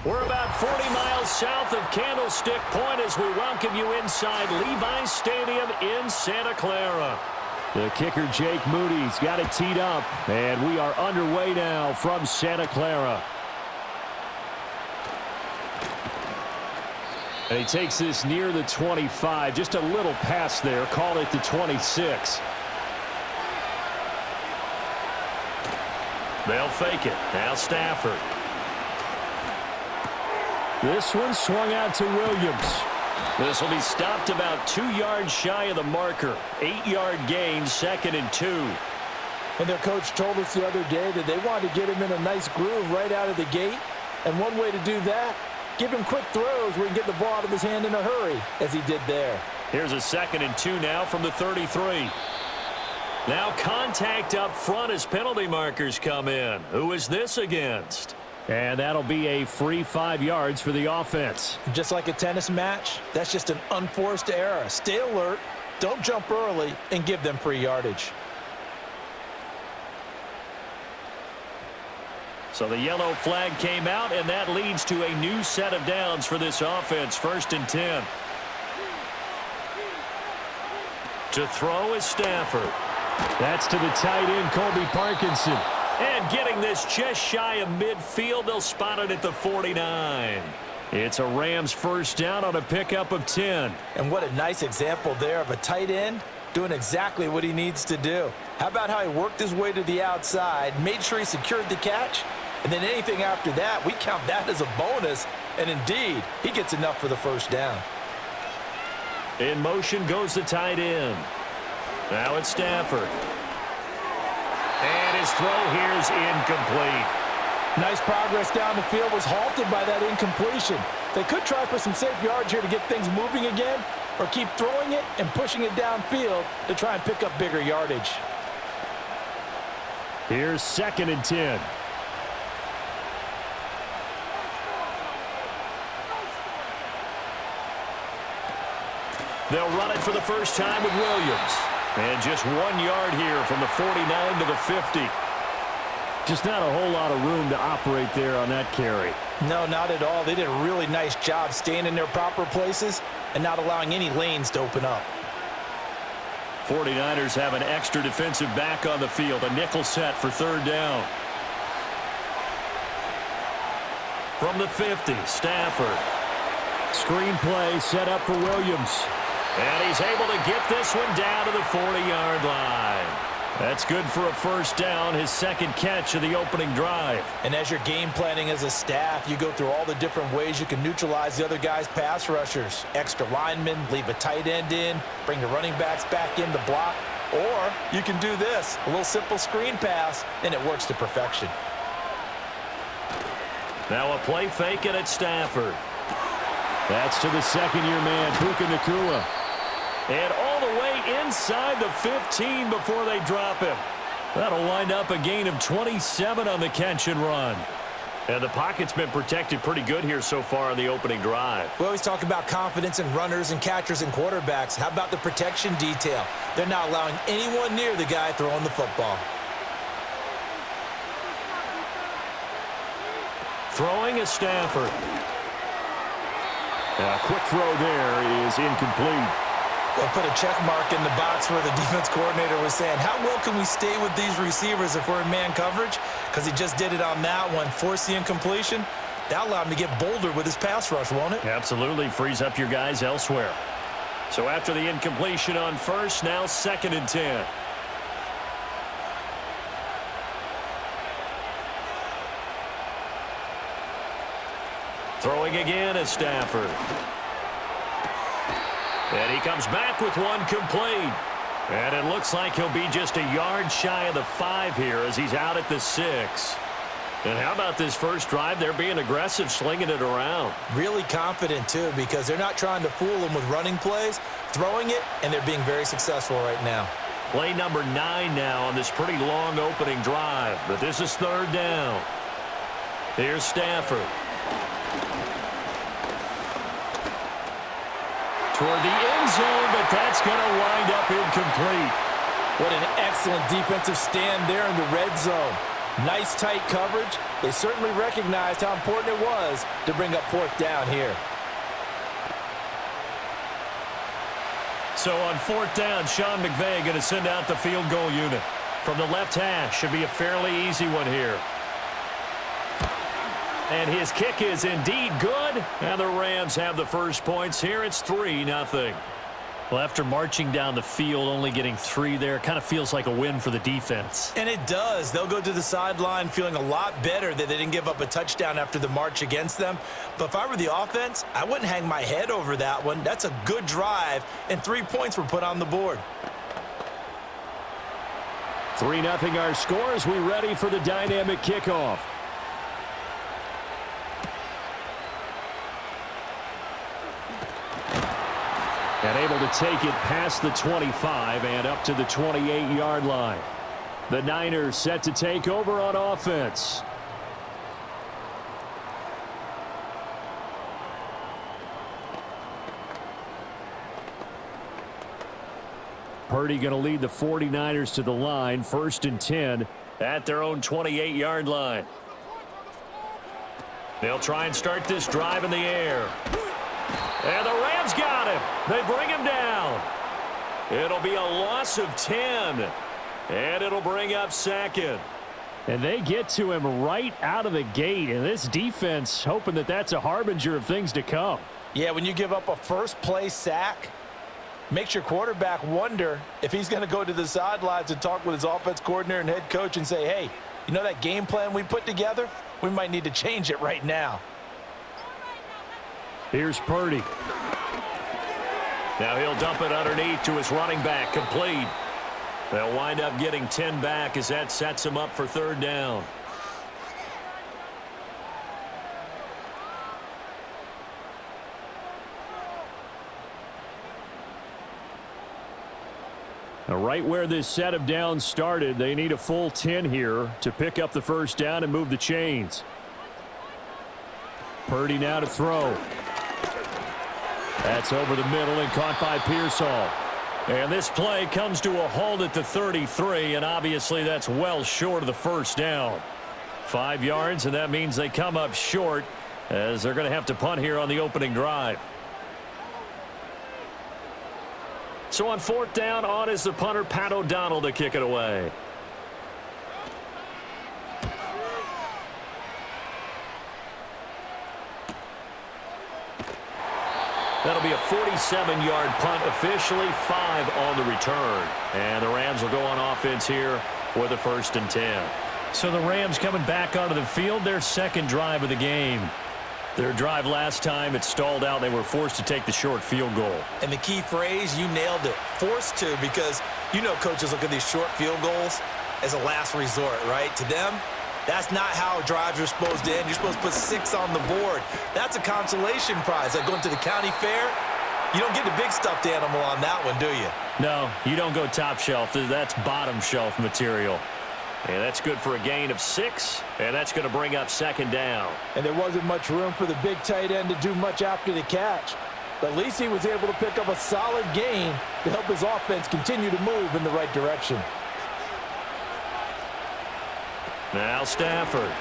We're about 40 miles south of Candlestick Point as we welcome you inside Levi's Stadium in Santa Clara. The kicker, Jake Moody's got it teed up, and we are underway now from Santa Clara. And he takes this near the 25, just a little past there, call it the 26. They'll fake it. Now Stafford. This one swung out to Williams. This will be stopped about 2 yards shy of the marker. 8-yard gain, 2nd and 2. And their coach told us the other day that they wanted to get him in a nice groove right out of the gate. And one way to do that, give him quick throws where he can get the ball out of his hand in a hurry, as he did there. Here's a 2nd and 2 now from the 33. Now contact up front as penalty markers come in. Who is this against? And that'll be a free 5 yards for the offense. Just like a tennis match, that's just an unforced error. Stay alert, don't jump early, and give them free yardage. So the yellow flag came out, and that leads to a new set of downs for this offense. 1st and 10. To throw is Stafford. That's to the tight end, Colby Parkinson. And getting this just shy of midfield, they'll spot it at the 49. It's a Rams first down on a pickup of 10. And what a nice example there of a tight end doing exactly what he needs to do. How about how he worked his way to the outside, made sure he secured the catch, and then anything after that, we count that as a bonus. And indeed, he gets enough for the first down. In motion goes the tight end. Now it's Stafford. And his throw here is incomplete. Nice progress down the field, was halted by that incompletion. They could try for some safe yards here to get things moving again, or keep throwing it and pushing it downfield to try and pick up bigger yardage. Here's 2nd and 10. They'll run it for the first time with Williams. And just 1 yard here from the 49 to the 50. Just not a whole lot of room to operate there on that carry. No, not at all. They did a really nice job staying in their proper places and not allowing any lanes to open up. 49ers have an extra defensive back on the field. A nickel set for 3rd down. From the 50, Stafford. Screen play set up for Williams. And he's able to get this one down to the 40-yard line. That's good for a first down, his 2nd catch of the opening drive. And as you're game planning as a staff, you go through all the different ways you can neutralize the other guy's pass rushers. Extra linemen, leave a tight end in, bring the running backs back in to block. Or you can do this, a little simple screen pass, and it works to perfection. Now a play fake, and it's Stafford. That's to the 2nd-year man, Puka Nacua. And all the way inside the 15 before they drop him. That'll wind up a gain of 27 on the catch and run. And the pocket's been protected pretty good here so far on the opening drive. We always talk about confidence in runners and catchers and quarterbacks. How about the protection detail? They're not allowing anyone near the guy throwing the football. Throwing is Stafford. A quick throw there is incomplete. They'll put a check mark in the box where the defense coordinator was saying, how well can we stay with these receivers if we're in man coverage? Because he just did it on that one, forced the incompletion. That'll allow him to get bolder with his pass rush, won't it? Absolutely, frees up your guys elsewhere. So after the incompletion on first, now 2nd and 10. Throwing again is Stafford. And he comes back with one complete. And it looks like he'll be just a yard shy of the 5 here as he's out at the 6. And how about this first drive? They're being aggressive, slinging it around. Really confident, too, because they're not trying to fool them with running plays, throwing it, and they're being very successful right now. Play number 9 now on this pretty long opening drive. But this is 3rd down. Here's Stafford. Toward the end zone, but that's going to wind up incomplete. What an excellent defensive stand there in the red zone. Nice tight coverage. They certainly recognized how important it was to bring up fourth down here. So on fourth down, Sean McVay going to send out the field goal unit. From the left hash, should be a fairly easy one here. And his kick is indeed good. And the Rams have the first points here. It's 3-0. Well, after marching down the field, only getting 3 there, kind of feels like a win for the defense. And it does. They'll go to the sideline feeling a lot better that they didn't give up a touchdown after the march against them. But if I were the offense, I wouldn't hang my head over that one. That's a good drive, and 3 points were put on the board. 3-0 our score as we ready for the dynamic kickoff. And able to take it past the 25 and up to the 28-yard line. The Niners set to take over on offense. Purdy going to lead the 49ers to the line, 1st and 10 at their own 28-yard line. They'll try and start this drive in the air. And the Rams got him. They bring him down. It'll be a loss of 10. And it'll bring up 2nd. And they get to him right out of the gate. And this defense hoping that that's a harbinger of things to come. Yeah, when you give up a first-play sack, makes your quarterback wonder if he's going to go to the sidelines and talk with his offense coordinator and head coach and say, hey, you know that game plan we put together? We might need to change it right now. Here's Purdy. Now he'll dump it underneath to his running back, complete. They'll wind up getting 10 back as that sets him up for 3rd down. Now right where this set of downs started, they need a full 10 here to pick up the 1st down and move the chains. Purdy now to throw. That's over the middle and caught by Pearsall. And this play comes to a halt at the 33, and obviously that's well short of the 1st down. 5 yards, and that means they come up short as they're going to have to punt here on the opening drive. So on 4th down, on is the punter, Pat O'Donnell, to kick it away. That'll be a 47-yard punt, officially 5 on the return. And the Rams will go on offense here with a 1st and 10. So the Rams coming back onto the field, their 2nd drive of the game. Their drive last time, it stalled out. They were forced to take the short field goal. And the key phrase, you nailed it, forced to, because you know coaches look at these short field goals as a last resort, right? To them, that's not how drives are supposed to end. You're supposed to put 6 on the board. That's a consolation prize. Like going to the county fair, you don't get the big stuffed animal on that one, do you? No, you don't go top shelf. That's bottom shelf material. And that's good for a gain of 6, and that's going to bring up 2nd down. And there wasn't much room for the big tight end to do much after the catch. But at least he was able to pick up a solid gain to help his offense continue to move in the right direction. Now Stafford.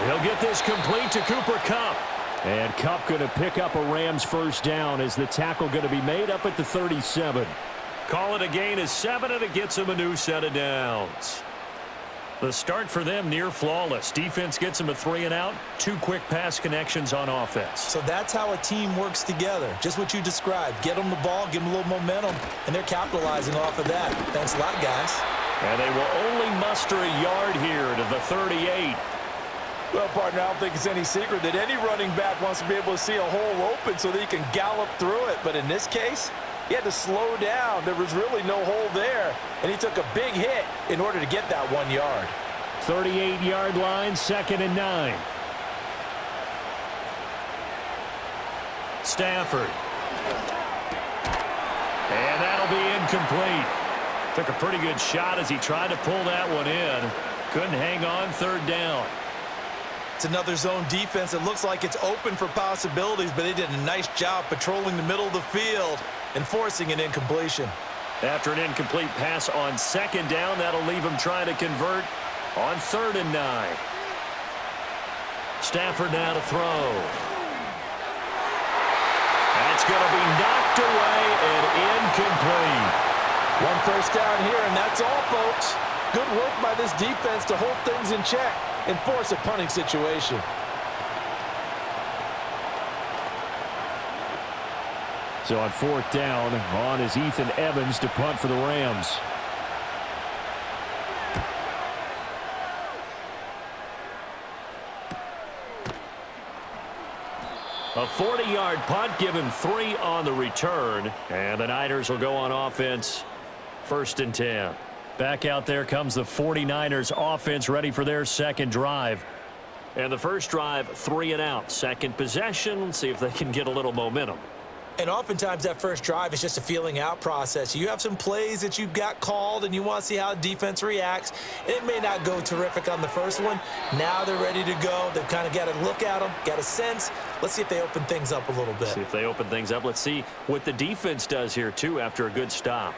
He'll get this complete to Cooper Kupp. And Kupp going to pick up a Rams 1st down as the tackle going to be made up at the 37. Call it a gain of 7, and it gets him a new set of downs. The start for them near flawless. Defense gets them a 3-and-out, 2 quick pass connections on offense. So that's how a team works together. Just what you described. Get them the ball, give them a little momentum, and they're capitalizing off of that. Thanks a lot, guys. And they will only muster a yard here to the 38. Well, partner, I don't think it's any secret that any running back wants to be able to see a hole open so that he can gallop through it. But in this case, he had to slow down. There was really no hole there, and he took a big hit in order to get that 1 yard. 38-yard line, 2nd and 9. Stafford. And that'll be incomplete. Took a pretty good shot as he tried to pull that one in. Couldn't hang on, 3rd down. It's another zone defense. It looks like it's open for possibilities, but they did a nice job patrolling the middle of the field and forcing an incompletion. After an incomplete pass on 2nd down, that'll leave him trying to convert On 3rd and 9. Stafford now to throw. That's going to be knocked away and incomplete. One first down here, and that's all, folks. Good work by this defense to hold things in check and force a punting situation. So on 4th down, on is Ethan Evans to punt for the Rams. A 40-yard punt, give him 3 on the return. And the Niners will go on offense, 1st and 10. Back out there comes the 49ers offense, ready for their second drive. And the first drive, 3 and out. Second possession, let's see if they can get a little momentum. And oftentimes that first drive is just a feeling out process. You have some plays that you've got called and you want to see how defense reacts. It may not go terrific on the first one. Now they're ready to go. They've kind of got to look at them, got a sense. Let's see if they open things up a little bit. See if they open things up. Let's see what the defense does here, too, after a good stop.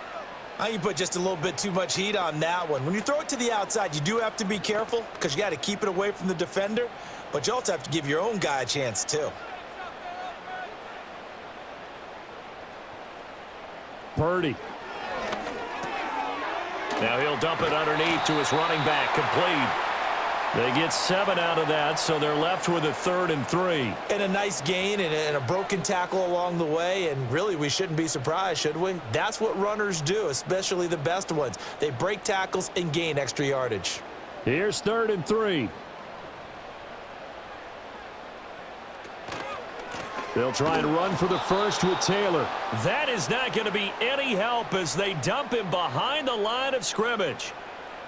You put just a little bit too much heat on that one. When you throw it to the outside, you do have to be careful because you got to keep it away from the defender. But you also have to give your own guy a chance, too. Purdy. Now he'll dump it underneath to his running back. Complete. They get 7 out of that, so they're left with a 3rd and 3. And a nice gain and a broken tackle along the way, and really we shouldn't be surprised, should we? That's what runners do, especially the best ones. They break tackles and gain extra yardage. Here's 3rd and 3. They'll try and run for the first with Taylor. That is not going to be any help as they dump him behind the line of scrimmage.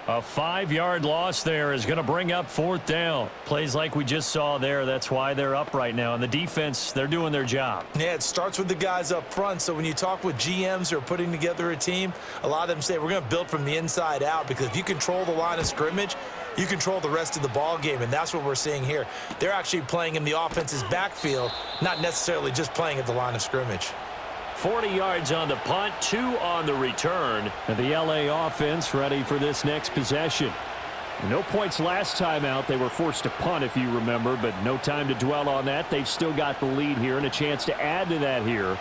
A 5-yard loss there is going to bring up 4th down. Plays like we just saw there. That's why they're up right now. And the defense, they're doing their job. Yeah, it starts with the guys up front. So when you talk with GMs who are putting together a team, a lot of them say we're going to build from the inside out because if you control the line of scrimmage, you control the rest of the ball game, and that's what we're seeing here. They're actually playing in the offense's backfield, not necessarily just playing at the line of scrimmage. 40 yards on the punt, 2 on the return. And the LA offense ready for this next possession. No points last time out. They were forced to punt, if you remember, but no time to dwell on that. They've still got the lead here and a chance to add to that here.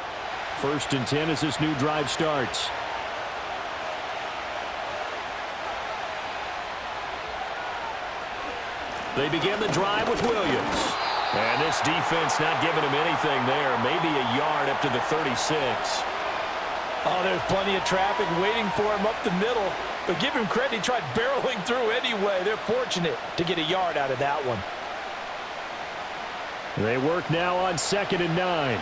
1st and 10 as this new drive starts. They begin the drive with Williams. And this defense not giving him anything there. Maybe a yard up to the 36. Oh, there's plenty of traffic waiting for him up the middle. But give him credit, he tried barreling through anyway. They're fortunate to get a yard out of that one. They work now on 2nd and 9.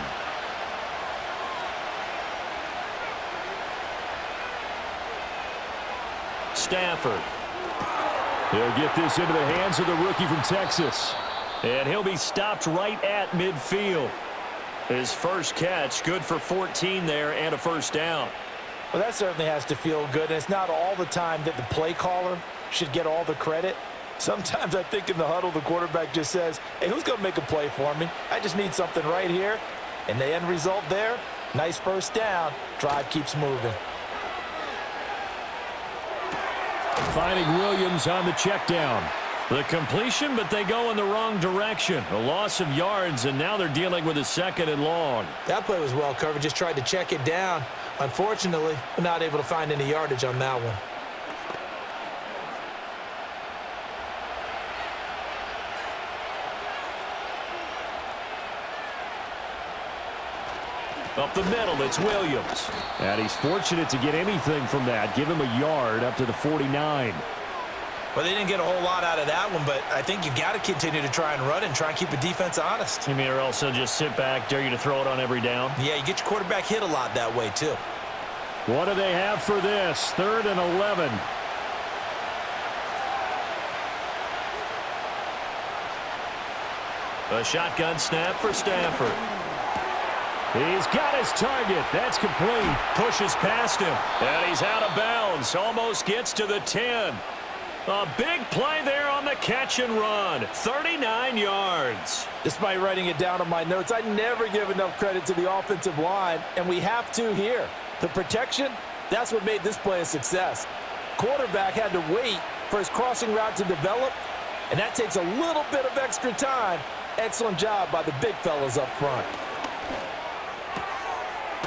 Stafford. He'll get this into the hands of the rookie from Texas. And he'll be stopped right at midfield. His first catch, good for 14 there and a first down. Well, that certainly has to feel good. And it's not all the time that the play caller should get all the credit. Sometimes I think in the huddle, the quarterback just says, hey, who's going to make a play for me? I just need something right here. And the end result there, nice first down. Drive keeps moving. Finding Williams on the check down. The completion, but they go in the wrong direction. A loss of yards, and now they're dealing with a 2nd and long. That play was well covered. Just tried to check it down. Unfortunately, we're not able to find any yardage on that one. Up the middle, it's Williams. And he's fortunate to get anything from that. Give him a yard up to the 49. Well, they didn't get a whole lot out of that one, but I think you've got to continue to try and run and try and keep the defense honest. You mean, or else they'll just sit back, dare you to throw it on every down? Yeah, you get your quarterback hit a lot that way, too. What do they have for this? 3rd and 11. A shotgun snap for Stafford. He's got his target. That's complete. Pushes past him. And he's out of bounds. Almost gets to the 10. A big play there on the catch and run. 39 yards. Despite writing it down on my notes, I never give enough credit to the offensive line, and we have to here. The protection, that's what made this play a success. Quarterback had to wait for his crossing route to develop, and that takes a little bit of extra time. Excellent job by the big fellas up front.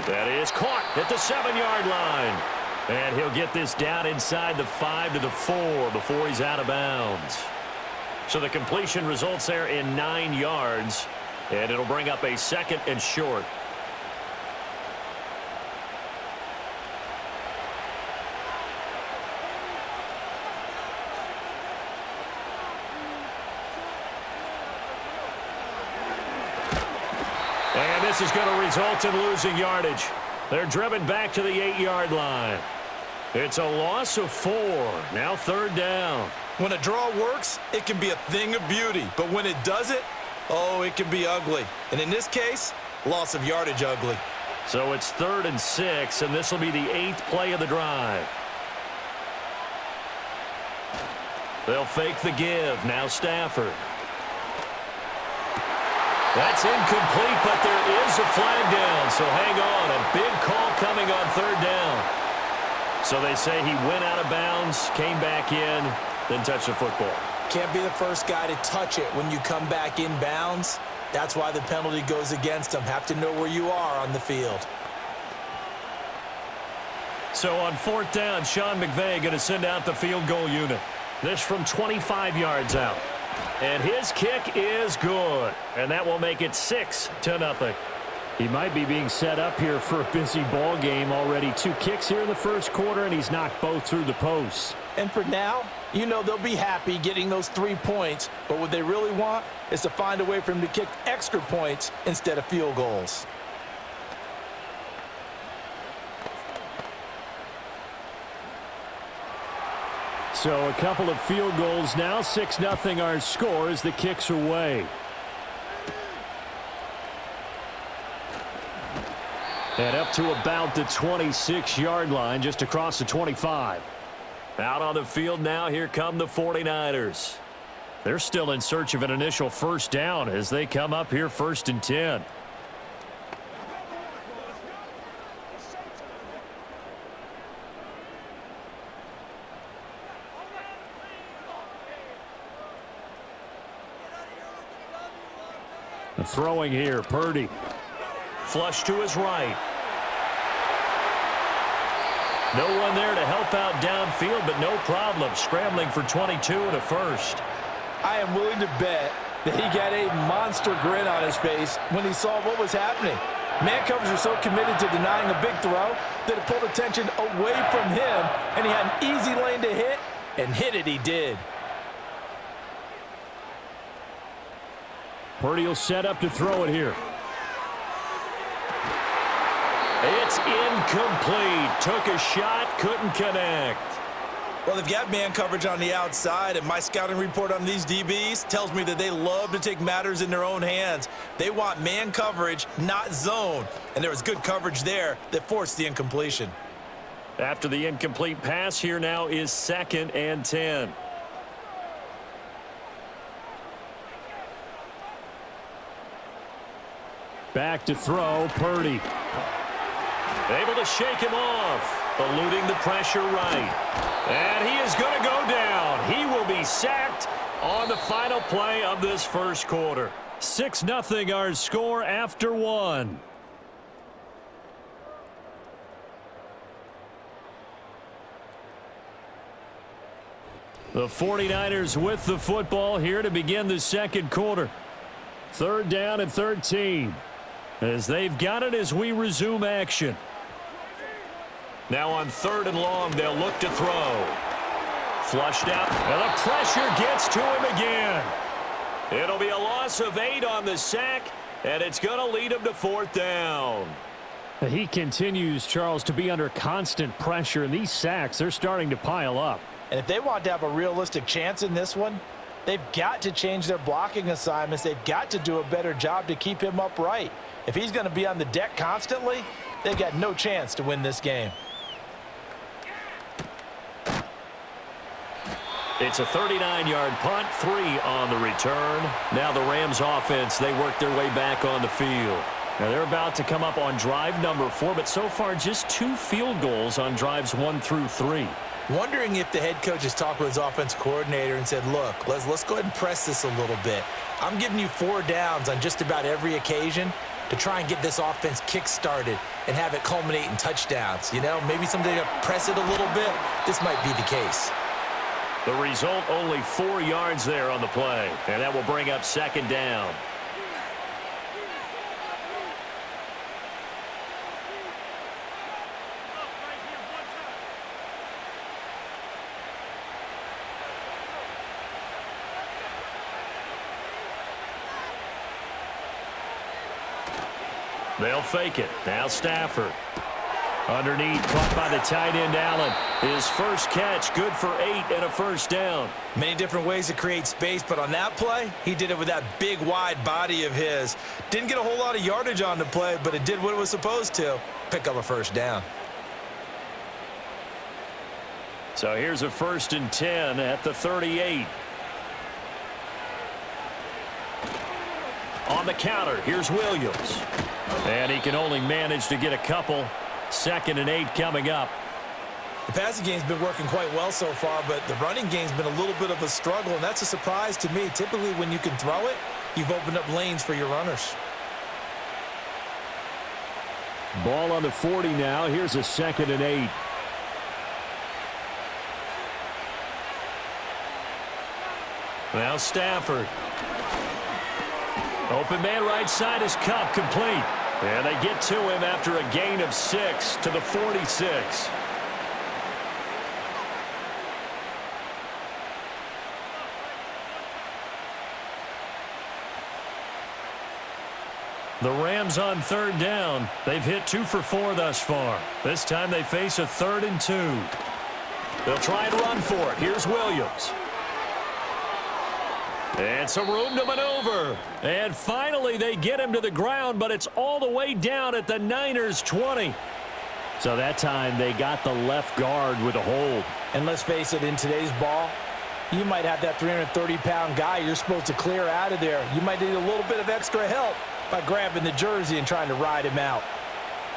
That is caught at the 7-yard line. And he'll get this down inside the 5 to the 4 before he's out of bounds. So the completion results there in 9 yards, and it'll bring up a 2nd and short. And this is going to result in losing yardage. They're driven back to the 8-yard line. It's a loss of 4. Now 3rd down. When a draw works, it can be a thing of beauty. But when it doesn't, oh, it can be ugly. And in this case, loss of yardage ugly. So it's 3rd and 6, and this will be the 8th play of the drive. They'll fake the give. Now Stafford. That's incomplete, but there is a flag down. So hang on. A big call coming on 3rd down. So they say he went out of bounds, came back in, then touched the football. Can't be the first guy to touch it when you come back in bounds. That's why the penalty goes against him. Have to know where you are on the field. So on 4th down, Sean McVay going to send out the field goal unit. This from 25 yards out. And his kick is good. And that will make it 6-0. He might be being set up here for a busy ball game. Already 2 kicks here in the first quarter, and he's knocked both through the posts. And for now, you know they'll be happy getting those 3 points. But what they really want is to find a way for him to kick extra points instead of field goals. So a couple of field goals now. 6-0 our score as the kicks away. And up to about the 26-yard line, just across the 25. Out on the field now, here come the 49ers. They're still in search of an initial first down as they come up here 1st and 10. And throwing here, Purdy. Flush to his right. No one there to help out downfield, but no problem. Scrambling for 22 and a first. I am willing to bet that he got a monster grin on his face when he saw what was happening. Man coverage are so committed to denying a big throw that it pulled attention away from him, and he had an easy lane to hit, and hit it he did. Purdy will set up to throw it here. It's incomplete. Took a shot, couldn't connect. Well, they've got man coverage on the outside, and my scouting report on these DBs tells me that they love to take matters in their own hands. They want man coverage, not zone. And there was good coverage there that forced the incompletion. After the incomplete pass, here now is 2nd and 10. Back to throw, Purdy. Able to shake him off, eluding the pressure right. And he is going to go down. He will be sacked on the final play of this first quarter. 6-0 our score after 1. The 49ers with the football here to begin the second quarter. 3rd down and 13. As they've got it as we resume action. Now on 3rd and long, they'll look to throw. Flushed out, and the pressure gets to him again. It'll be a loss of 8 on the sack, and it's going to lead him to 4th down. He continues, Charles, to be under constant pressure, and these sacks, they're starting to pile up. And if they want to have a realistic chance in this one, they've got to change their blocking assignments. They've got to do a better job to keep him upright. If he's going to be on the deck constantly, they've got no chance to win this game. It's a 39-yard punt, 3 on the return. Now the Rams offense, they work their way back on the field. Now they're about to come up on drive number 4, but so far just 2 field goals on drives 1 through 3. Wondering if the head coach has talked with his offense coordinator and said, look, let's go ahead and press this a little bit. I'm giving you 4 downs on just about every occasion to try and get this offense kick-started and have it culminate in touchdowns. You know, maybe someday to press it a little bit. This might be the case. The result, only 4 yards there on the play, and that will bring up 2nd down. They'll fake it. Now Stafford. Underneath, caught by the tight end, Allen. His first catch, good for 8 and a first down. Many different ways to create space, but on that play, he did it with that big, wide body of his. Didn't get a whole lot of yardage on the play, but it did what it was supposed to. Pick up a first down. So here's a 1st and 10 at the 38. On the counter, here's Williams. And he can only manage to get a couple. 2nd and 8 coming up. The passing game's been working quite well so far, but the running game's been a little bit of a struggle, and that's a surprise to me. Typically, when you can throw it, you've opened up lanes for your runners. Ball on the 40 now. Here's a 2nd and 8. Now Stafford. Open man right side is Cup, complete. And they get to him after a gain of 6 to the 46. The Rams on 3rd down. They've hit 2 for 4 thus far. This time they face a 3rd and 2. They'll try and run for it. Here's Williams. And some room to maneuver. And finally they get him to the ground, but it's all the way down at the Niners 20. So that time they got the left guard with a hold. And let's face it, in today's ball, you might have that 330-pound guy you're supposed to clear out of there. You might need a little bit of extra help by grabbing the jersey and trying to ride him out.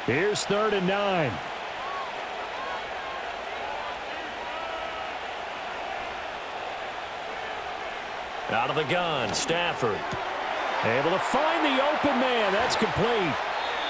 Here's 3rd and 9. Out of the gun, Stafford. Able to find the open man. That's complete.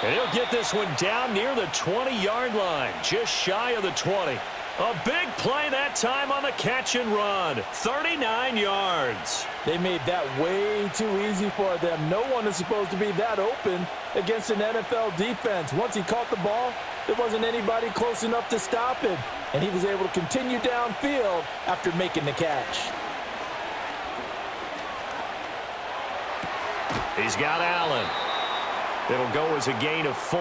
And he'll get this one down near the 20-yard line, just shy of the 20. A big play that time on the catch and run. 39 yards. They made that way too easy for them. No one is supposed to be that open against an NFL defense. Once he caught the ball, there wasn't anybody close enough to stop him. And he was able to continue downfield after making the catch. He's got Allen. It'll go as a gain of 4,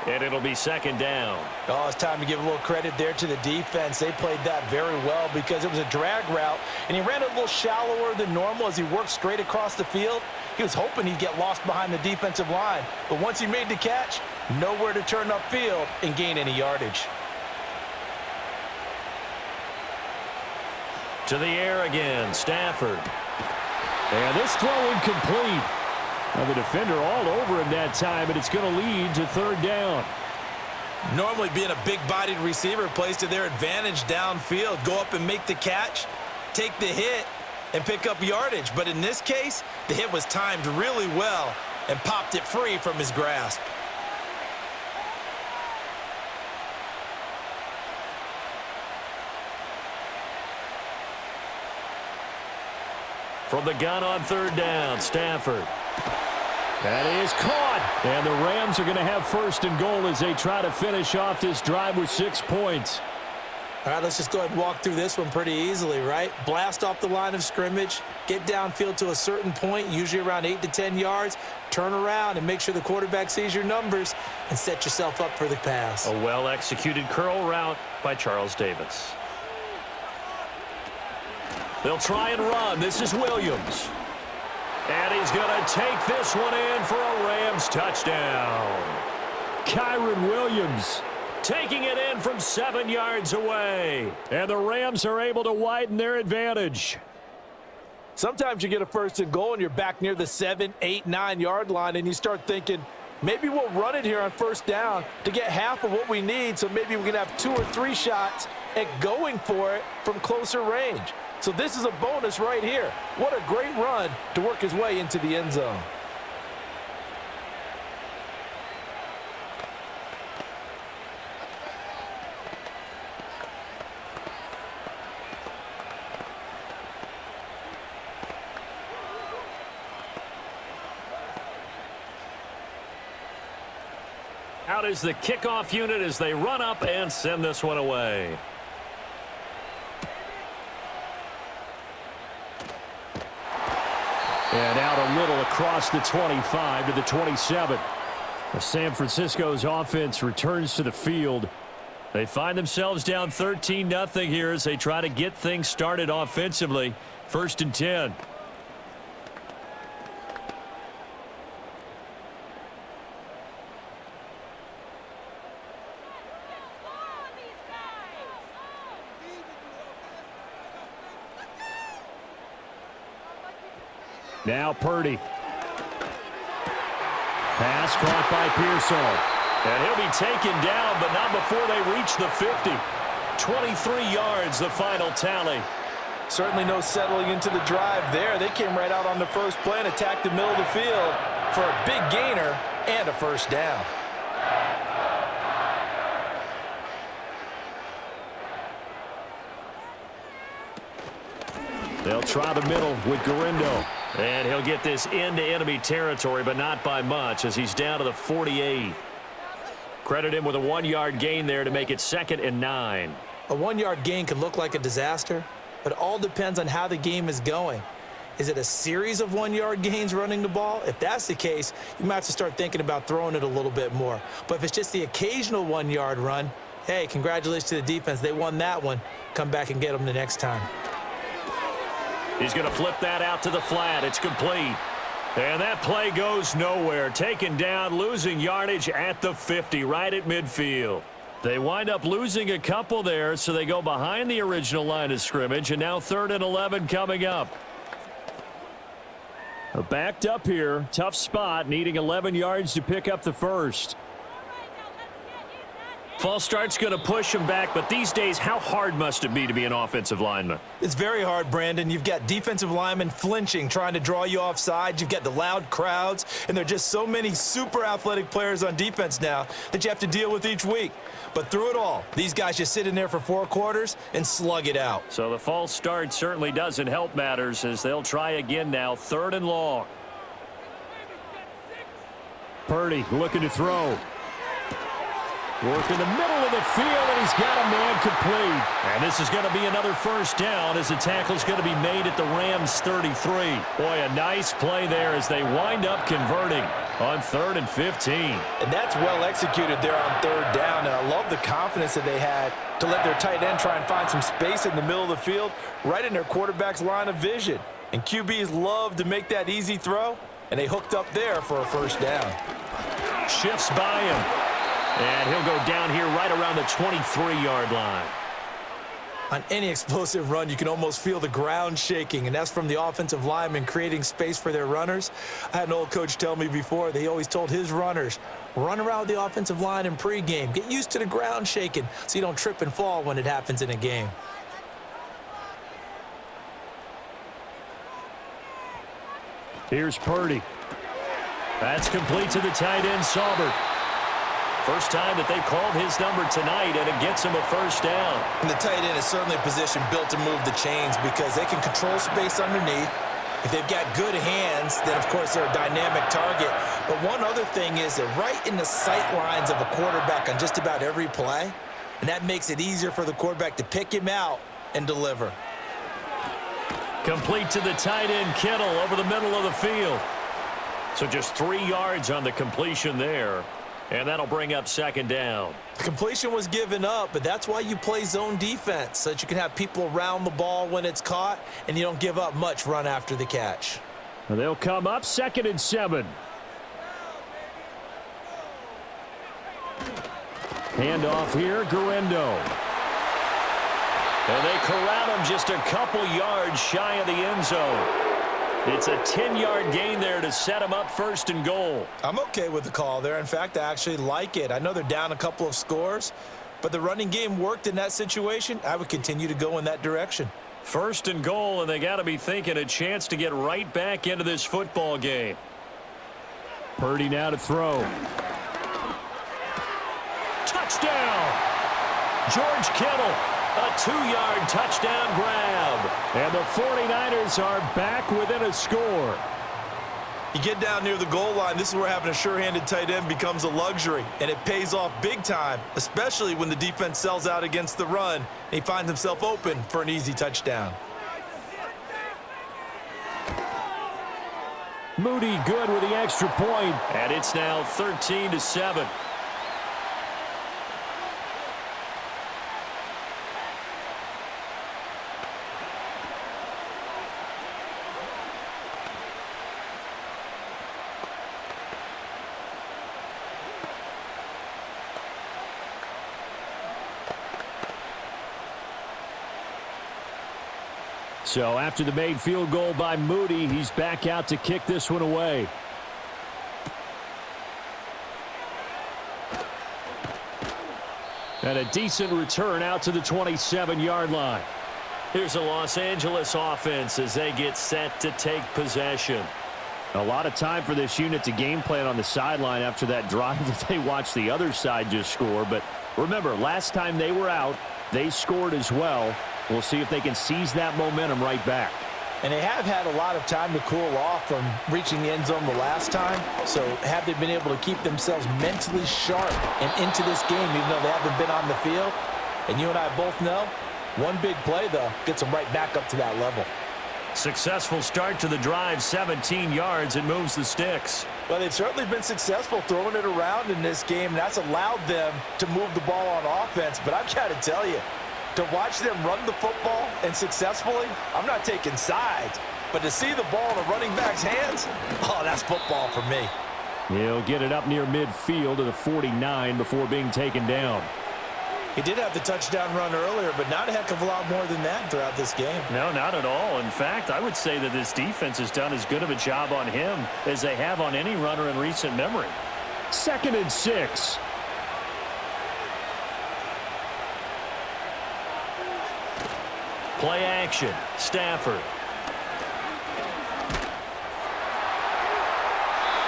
and it'll be 2nd down. Oh, it's time to give a little credit there to the defense. They played that very well because it was a drag route, and he ran a little shallower than normal as he worked straight across the field. He was hoping he'd get lost behind the defensive line, but once he made the catch, nowhere to turn upfield and gain any yardage. To the air again, Stafford. And this throw incomplete. Now the defender all over him that time, and it's going to lead to 3rd down. Normally being a big-bodied receiver plays to their advantage downfield. Go up and make the catch, take the hit, and pick up yardage. But in this case, the hit was timed really well and popped it free from his grasp. From the gun on 3rd down, Stafford. That is caught. And the Rams are going to have 1st and goal as they try to finish off this drive with 6 points. All right, let's just go ahead and walk through this one pretty easily, right? Blast off the line of scrimmage, get downfield to a certain point, usually around 8 to 10 yards, turn around and make sure the quarterback sees your numbers and set yourself up for the pass. A well-executed curl route by Charles Davis. They'll try and run. This is Williams. And he's going to take this one in for a Rams touchdown. Kyron Williams taking it in from 7 yards away. And the Rams are able to widen their advantage. Sometimes you get a 1st and goal and you're back near the 7, 8, 9 yard line and you start thinking, Maybe we'll run it here on first down to get half of what we need, so maybe we can have 2 or 3 shots at going for it from closer range. So this is a bonus right here. What a great run to work his way into the end zone. Out is the kickoff unit as they run up and send this one away. And out a little across the 25 to the 27. San Francisco's offense returns to the field. They find themselves down 13-0 here as they try to get things started offensively. 1st and 10. Now Purdy. Pass caught by Pearsall. And he'll be taken down, but not before they reach the 50. 23 yards, the final tally. Certainly no settling into the drive there. They came right out on the first play and attacked the middle of the field for a big gainer and a first down. They'll try the middle with Gurindo. And he'll get this into enemy territory, but not by much as he's down to the 48. Credit him with a 1-yard gain there to make it 2nd and 9. A 1-yard gain can look like a disaster, but it all depends on how the game is going. Is it a series of 1-yard gains running the ball? If that's the case, you might have to start thinking about throwing it a little bit more. But if it's just the occasional 1-yard run, hey, congratulations to the defense. They won that one. Come back and get them the next time. He's going to flip that out to the flat. It's complete. And that play goes nowhere. Taken down, losing yardage at the 50, right at midfield. They wind up losing a couple there, so they go behind the original line of scrimmage, and now 3rd and 11 coming up. Backed up here, tough spot, needing 11 yards to pick up the first. False start's going to push him back, but these days, how hard must it be to be an offensive lineman? It's very hard, Brandon. You've got defensive linemen flinching, trying to draw you offside. You've got the loud crowds, and there are just so many super athletic players on defense now that you have to deal with each week. But through it all, these guys just sit in there for 4 quarters and slug it out. So the false start certainly doesn't help matters as they'll try again now, 3rd and long. Purdy looking to throw. Work in the middle of the field, and he's got a man complete. And this is going to be another first down as the tackle's going to be made at the Rams' 33. Boy, a nice play there as they wind up converting on 3rd and 15. And that's well executed there on 3rd down. And I love the confidence that they had to let their tight end try and find some space in the middle of the field, right in their quarterback's line of vision. And QBs love to make that easy throw, and they hooked up there for a first down. Shifts by him. And he'll go down here right around the 23-yard line. On any explosive run, you can almost feel the ground shaking, and that's from the offensive linemen creating space for their runners. I had an old coach tell me before, he always told his runners, run around the offensive line in pregame. Get used to the ground shaking so you don't trip and fall when it happens in a game. Here's Purdy. That's complete to the tight end, Saubert. First time that they've called his number tonight, and it gets him a first down. And the tight end is certainly a position built to move the chains because they can control space underneath. If they've got good hands, then, of course, they're a dynamic target. But one other thing is they're right in the sight lines of a quarterback on just about every play, and that makes it easier for the quarterback to pick him out and deliver. Complete to the tight end, Kittle, over the middle of the field. So just 3 yards on the completion there. And that'll bring up 2nd down. The completion was given up, but that's why you play zone defense, so that you can have people around the ball when it's caught, and you don't give up much run after the catch. And they'll come up 2nd and 7. Handoff here, Gurindo. And they corral him just a couple yards shy of the end zone. It's a 10-yard gain there to set him up 1st and goal. I'm okay with the call there. In fact, I actually like it. I know they're down a couple of scores, but the running game worked in that situation. I would continue to go in that direction. 1st and goal, and they got to be thinking a chance to get right back into this football game. Purdy now to throw. Touchdown! George Kittle, a 2-yard touchdown grab. And the 49ers are back within a score. You get down near the goal line, this is where having a sure-handed tight end becomes a luxury, and it pays off big time, especially when the defense sells out against the run, and he finds himself open for an easy touchdown. Moody good with the extra point, and it's now 13-7. So after the made field goal by Moody, he's back out to kick this one away. And a decent return out to the 27-yard line. Here's a Los Angeles offense as they get set to take possession. A lot of time for this unit to game plan on the sideline after that drive that they watched the other side just score. But remember, last time they were out, they scored as well. We'll see if they can seize that momentum right back. And they have had a lot of time to cool off from reaching the end zone the last time. So have they been able to keep themselves mentally sharp and into this game even though they haven't been on the field? And you and I both know, one big play, though, gets them right back up to that level. Successful start to the drive, 17 yards, and moves the sticks. Well, they've certainly been successful throwing it around in this game, and that's allowed them to move the ball on offense. But I've got to tell you, to watch them run the football and successfully, I'm not taking sides, but to see the ball in a running back's hands, oh, that's football for me. He'll get it up near midfield to the 49 before being taken down. He did have the touchdown run earlier, but not a heck of a lot more than that throughout this game. No, not at all. In fact, I would say that this defense has done as good of a job on him as they have on any runner in recent memory. 2nd and 6. Play action. Stafford.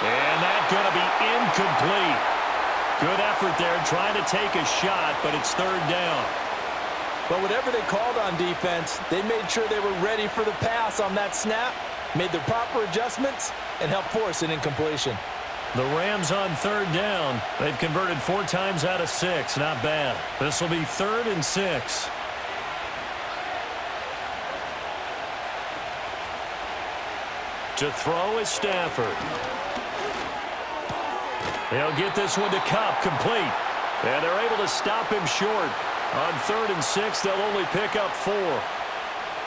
And that's going to be incomplete. Good effort there trying to take a shot, but it's 3rd down. But whatever they called on defense, they made sure they were ready for the pass on that snap, made the proper adjustments, and helped force an incompletion. The Rams on 3rd down. They've converted 4 times out of 6. Not bad. This will be 3rd and 6. To throw is Stafford. He'll get this one to Cup, complete. And they're able to stop him short. On 3rd and 6, they'll only pick up 4.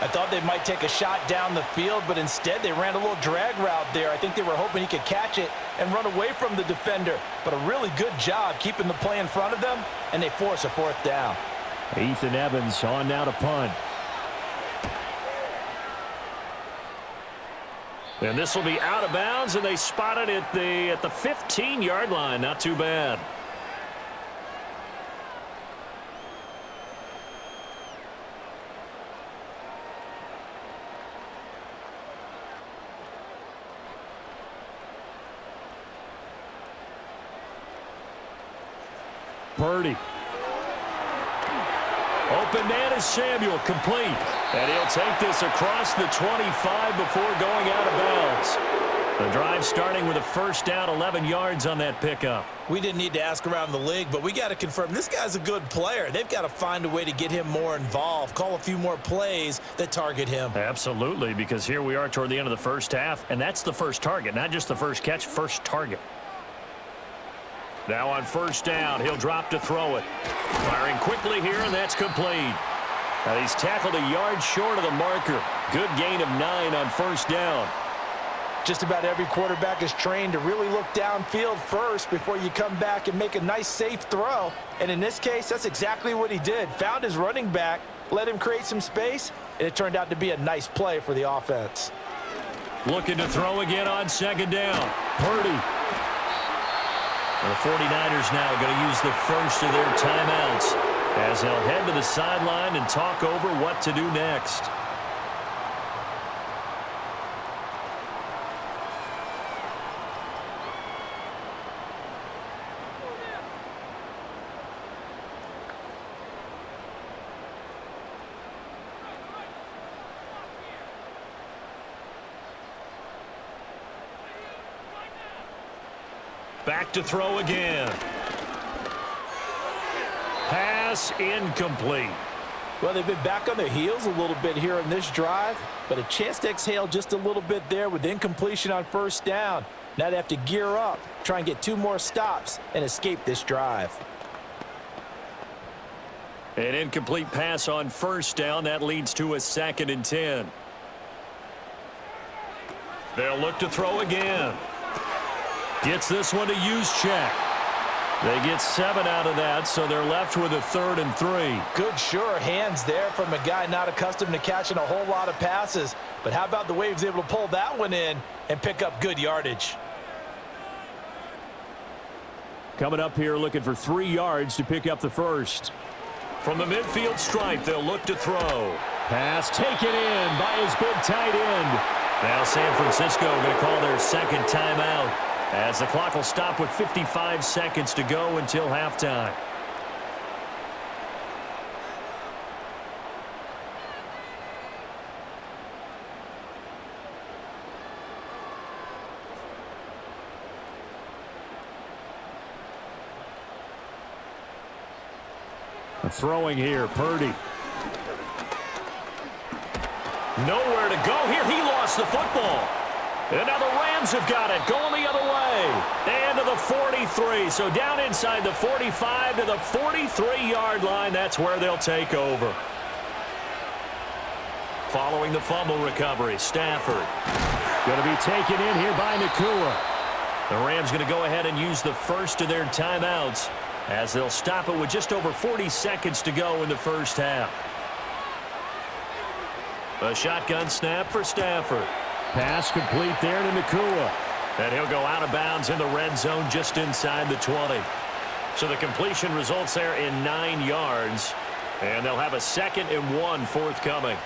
I thought they might take a shot down the field, but instead they ran a little drag route there. I think they were hoping he could catch it and run away from the defender. But a really good job keeping the play in front of them, and they force a 4th down. Ethan Evans on now to punt. And this will be out of bounds, and they spot it at the 15-yard line. Not too bad. Purdy. Open man is Samuel, complete. And he'll take this across the 25 before going out of bounds. The drive starting with a 1st down, 11 yards on that pickup. We didn't need to ask around the league, but we got to confirm this guy's a good player. They've got to find a way to get him more involved, call a few more plays that target him. Absolutely, because here we are toward the end of the first half, and that's the first target, not just the first catch, first target. Now on 1st down, he'll drop to throw it. Firing quickly here, and that's complete. Now he's tackled a yard short of the marker. Good gain of 9 on 1st down. Just about every quarterback is trained to really look downfield first before you come back and make a nice, safe throw. And in this case, that's exactly what he did. Found his running back, let him create some space, and it turned out to be a nice play for the offense. Looking to throw again on second down. Purdy. The 49ers now going to use the first of their timeouts as they'll head to the sideline and talk over what to do next. Back to throw again. Pass incomplete. Well, they've been back on their heels a little bit here in this drive, but a chance to exhale just a little bit there with incompletion on first down. Now they have to gear up, try and get 2 more stops, and escape this drive. An incomplete pass on first down. That leads to a 2nd and 10. They'll look to throw again. Gets this one to use check. They get 7 out of that, so they're left with a 3rd and 3. Good, sure hands there from a guy not accustomed to catching a whole lot of passes. But how about the way he was able to pull that one in and pick up good yardage? Coming up here looking for 3 yards to pick up the first. From the midfield stripe, they'll look to throw. Pass taken in by his big tight end. Now San Francisco going to call their 2nd timeout, as the clock will stop with 55 seconds to go until halftime. Throwing here, Purdy. Nowhere to go here. He lost the football. And now the Rams have got it, going the other way. And to the 43. So down inside the 45 to the 43-yard line. That's where they'll take over. Following the fumble recovery, Stafford. Going to be taken in here by Nakua. The Rams going to go ahead and use the first of their timeouts, as they'll stop it with just over 40 seconds to go in the first half. A shotgun snap for Stafford. Pass complete there to Nakua. And he'll go out of bounds in the red zone just inside the 20. So the completion results there in 9 yards. And they'll have a 2nd and 1 forthcoming.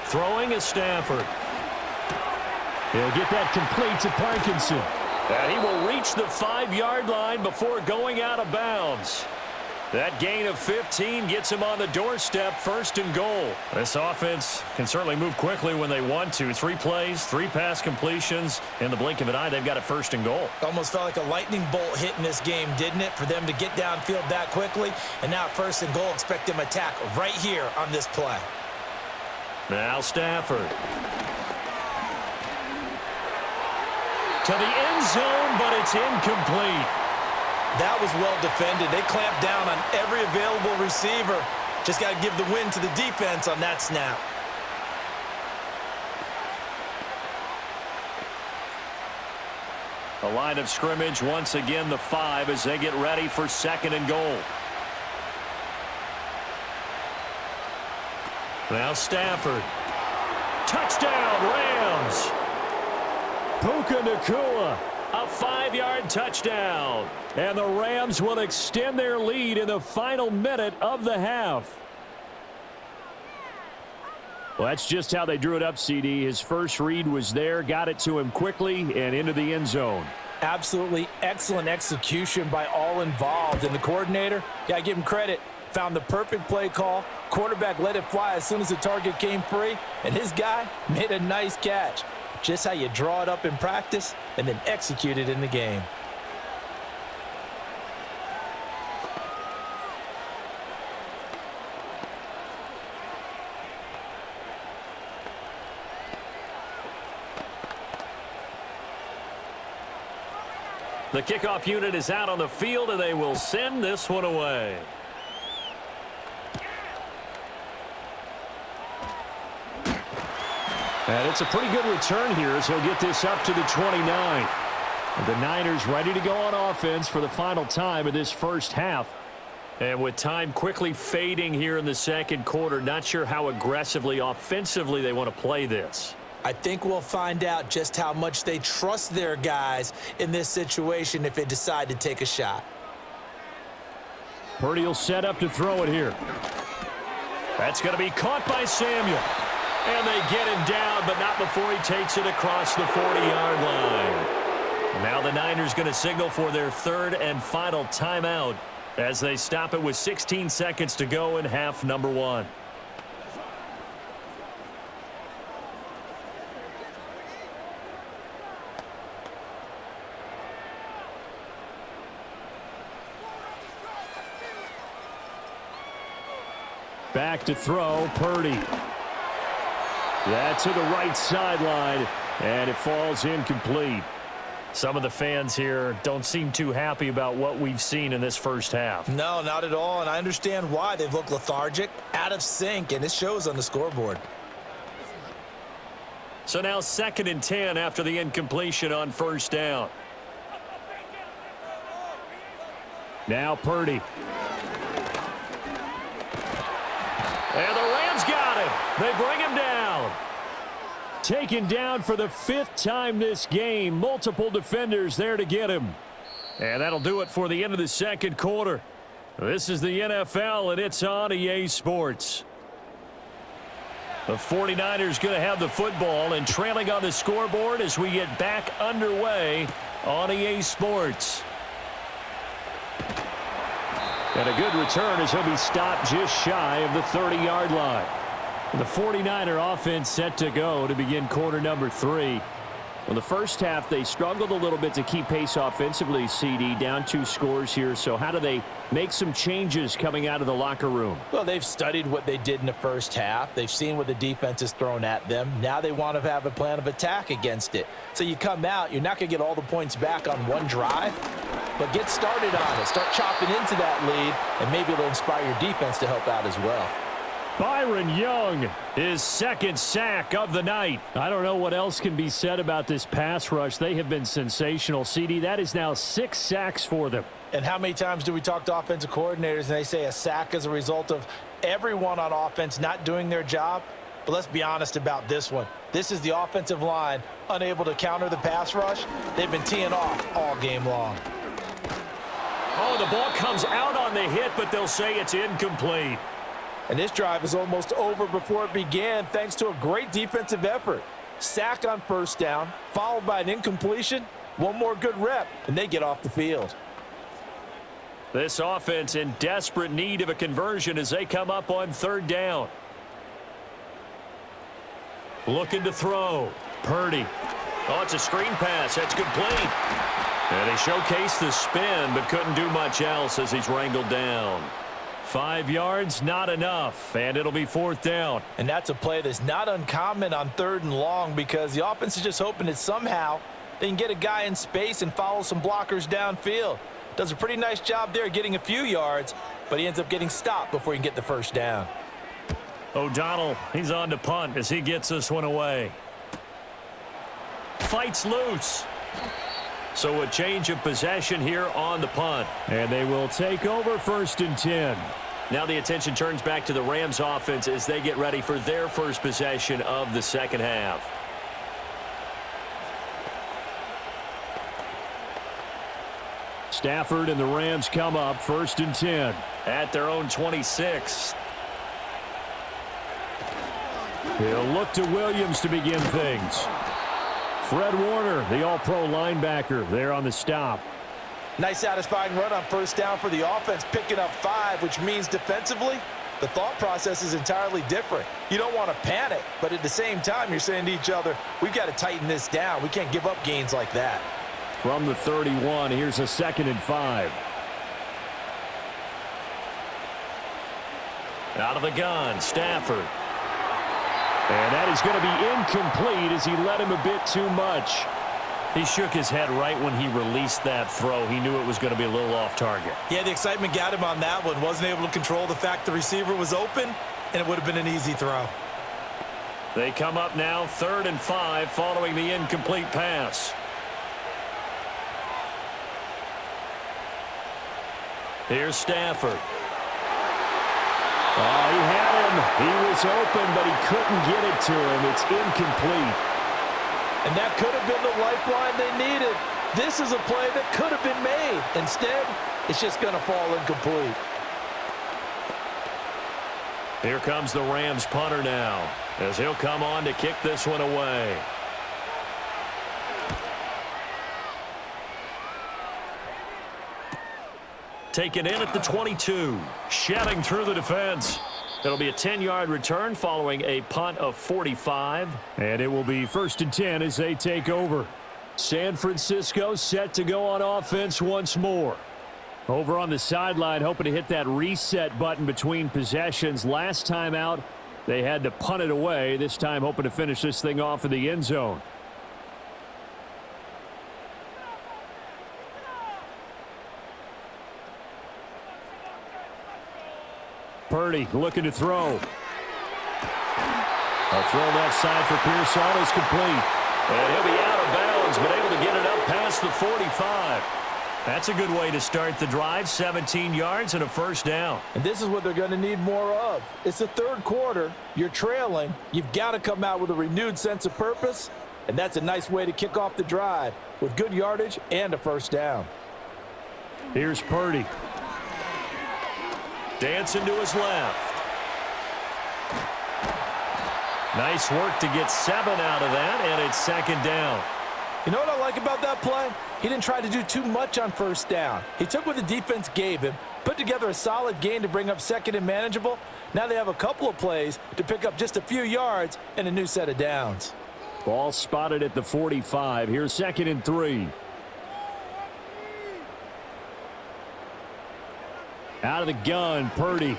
Throwing is Stafford. He'll get that complete to Parkinson. And he will reach the 5-yard line before going out of bounds. That gain of 15 gets him on the doorstep, 1st and goal. This offense can certainly move quickly when they want to. 3 plays, 3 pass completions. In the blink of an eye, they've got a 1st and goal. Almost felt like a lightning bolt hit in this game, didn't it? For them to get downfield that quickly. And now 1st and goal, expect them to attack right here on this play. Now Stafford. To the end zone, but it's incomplete. That was well defended. They clamped down on every available receiver. Just got to give the win to the defense on that snap. The line of scrimmage, once again, the 5 as they get ready for 2nd and goal. Now Stafford. Touchdown, Rams. Puka Nakua, a 5-yard touchdown. And the Rams will extend their lead in the final minute of the half. Well, that's just how they drew it up, CD. His first read was there, got it to him quickly and into the end zone. Absolutely excellent execution by all involved. And the coordinator, got to give him credit, found the perfect play call. Quarterback let it fly as soon as the target came free. And his guy made a nice catch. Just how you draw it up in practice and then execute it in the game. The kickoff unit is out on the field, and they will send this one away. And it's a pretty good return here as he'll get this up to the 29. The Niners ready to go on offense for the final time of this first half. And with time quickly fading here in the second quarter, not sure how aggressively, offensively they want to play this. I think we'll find out just how much they trust their guys in this situation if they decide to take a shot. Purdy will set up to throw it here. That's going to be caught by Samuel. And they get him down, but not before he takes it across the 40-yard line. Now the Niners going to signal for their third and final timeout as they stop it with 16 seconds to go in half number one. Back to throw, Purdy. That's to the right sideline, and it falls incomplete. Some of the fans here don't seem too happy about what we've seen in this first half. No, not at all, and I understand why. They've looked lethargic, out of sync, and it shows on the scoreboard. So now 2nd and 10 after the incompletion on first down. Now Purdy. And the Rams got him. They bring him down. Taken down for the 5th time this game. Multiple defenders there to get him. And that'll do it for the end of the second quarter. This is the NFL, and it's on EA Sports. The 49ers going to have the football and trailing on the scoreboard as we get back underway on EA Sports. And a good return as he'll be stopped just shy of the 30-yard line. The 49er offense set to go to begin quarter number 3. Well, the first half, they struggled a little bit to keep pace offensively, CD, down 2 scores here. So how do they make some changes coming out of the locker room? Well, they've studied what they did in the first half. They've seen what the defense has thrown at them. Now they want to have a plan of attack against it. So you come out, you're not going to get all the points back on one drive, but get started on it. Start chopping into that lead, and maybe it'll inspire your defense to help out as well. Byron Young, his 2nd sack of the night. I don't know what else can be said about this pass rush. They have been sensational. CD, that is now 6 sacks for them. And how many times do we talk to offensive coordinators and they say a sack is a result of everyone on offense not doing their job? But let's be honest about this one. This is the offensive line unable to counter the pass rush. They've been teeing off all game long. Oh, the ball comes out on the hit, but they'll say it's incomplete. And this drive is almost over before it began thanks to a great defensive effort. Sack on first down, followed by an incompletion. One more good rep, and they get off the field. This offense in desperate need of a conversion as they come up on 3rd down. Looking to throw. Purdy. Oh, it's a screen pass. That's complete. And they showcased the spin, but couldn't do much else as he's wrangled down. 5 yards, not enough, and it'll be 4th down. And that's a play that's not uncommon on 3rd and long because the offense is just hoping that somehow they can get a guy in space and follow some blockers downfield. Does a pretty nice job there getting a few yards, but he ends up getting stopped before he can get the first down. O'Donnell, he's on to punt as he gets this one away. Fights loose. So a change of possession here on the punt. And they will take over 1st and 10. Now the attention turns back to the Rams offense as they get ready for their first possession of the second half. Stafford and the Rams come up 1st and 10 at their own 26. He'll look to Williams to begin things. Fred Warner, the all-pro linebacker, there on the stop. Nice satisfying run on first down for the offense, picking up 5, which means defensively, the thought process is entirely different. You don't want to panic, but at the same time, you're saying to each other, we've got to tighten this down. We can't give up gains like that. From the 31, here's a 2nd and 5. Out of the gun, Stafford. And that is going to be incomplete as he let him a bit too much. He shook his head right when he released that throw. He knew it was going to be a little off target. Yeah, the excitement got him on that one. Wasn't able to control the fact the receiver was open, and it would have been an easy throw. They come up now 3rd and 5 following the incomplete pass. Here's Stafford. Oh, he had him. He was open, but he couldn't get it to him. It's incomplete. And that could have been the lifeline they needed. This is a play that could have been made. Instead, it's just going to fall incomplete. Here comes the Rams punter now, as he'll come on to kick this one away. Taken in at the 22, shedding through the defense. It'll be a 10-yard return following a punt of 45. And it will be 1st and 10 as they take over. San Francisco set to go on offense once more. Over on the sideline, hoping to hit that reset button between possessions. Last time out, they had to punt it away. This time, hoping to finish this thing off in the end zone. Purdy looking to throw. A throw left side for Pearson is complete. And he'll be out of bounds, but able to get it up past the 45. That's a good way to start the drive. 17 yards and a first down. And this is what they're going to need more of. It's the third quarter. You're trailing. You've got to come out with a renewed sense of purpose. And that's a nice way to kick off the drive with good yardage and a first down. Here's Purdy. Dancing to his left. Nice work to get 7 out of that, and it's second down. You know what I like about that play? He didn't try to do too much on first down. He took what the defense gave him, put together a solid gain to bring up second and manageable. Now they have a couple of plays to pick up just a few yards and a new set of downs. Ball spotted at the 45. Here's 2nd and 3. Out of the gun, Purdy.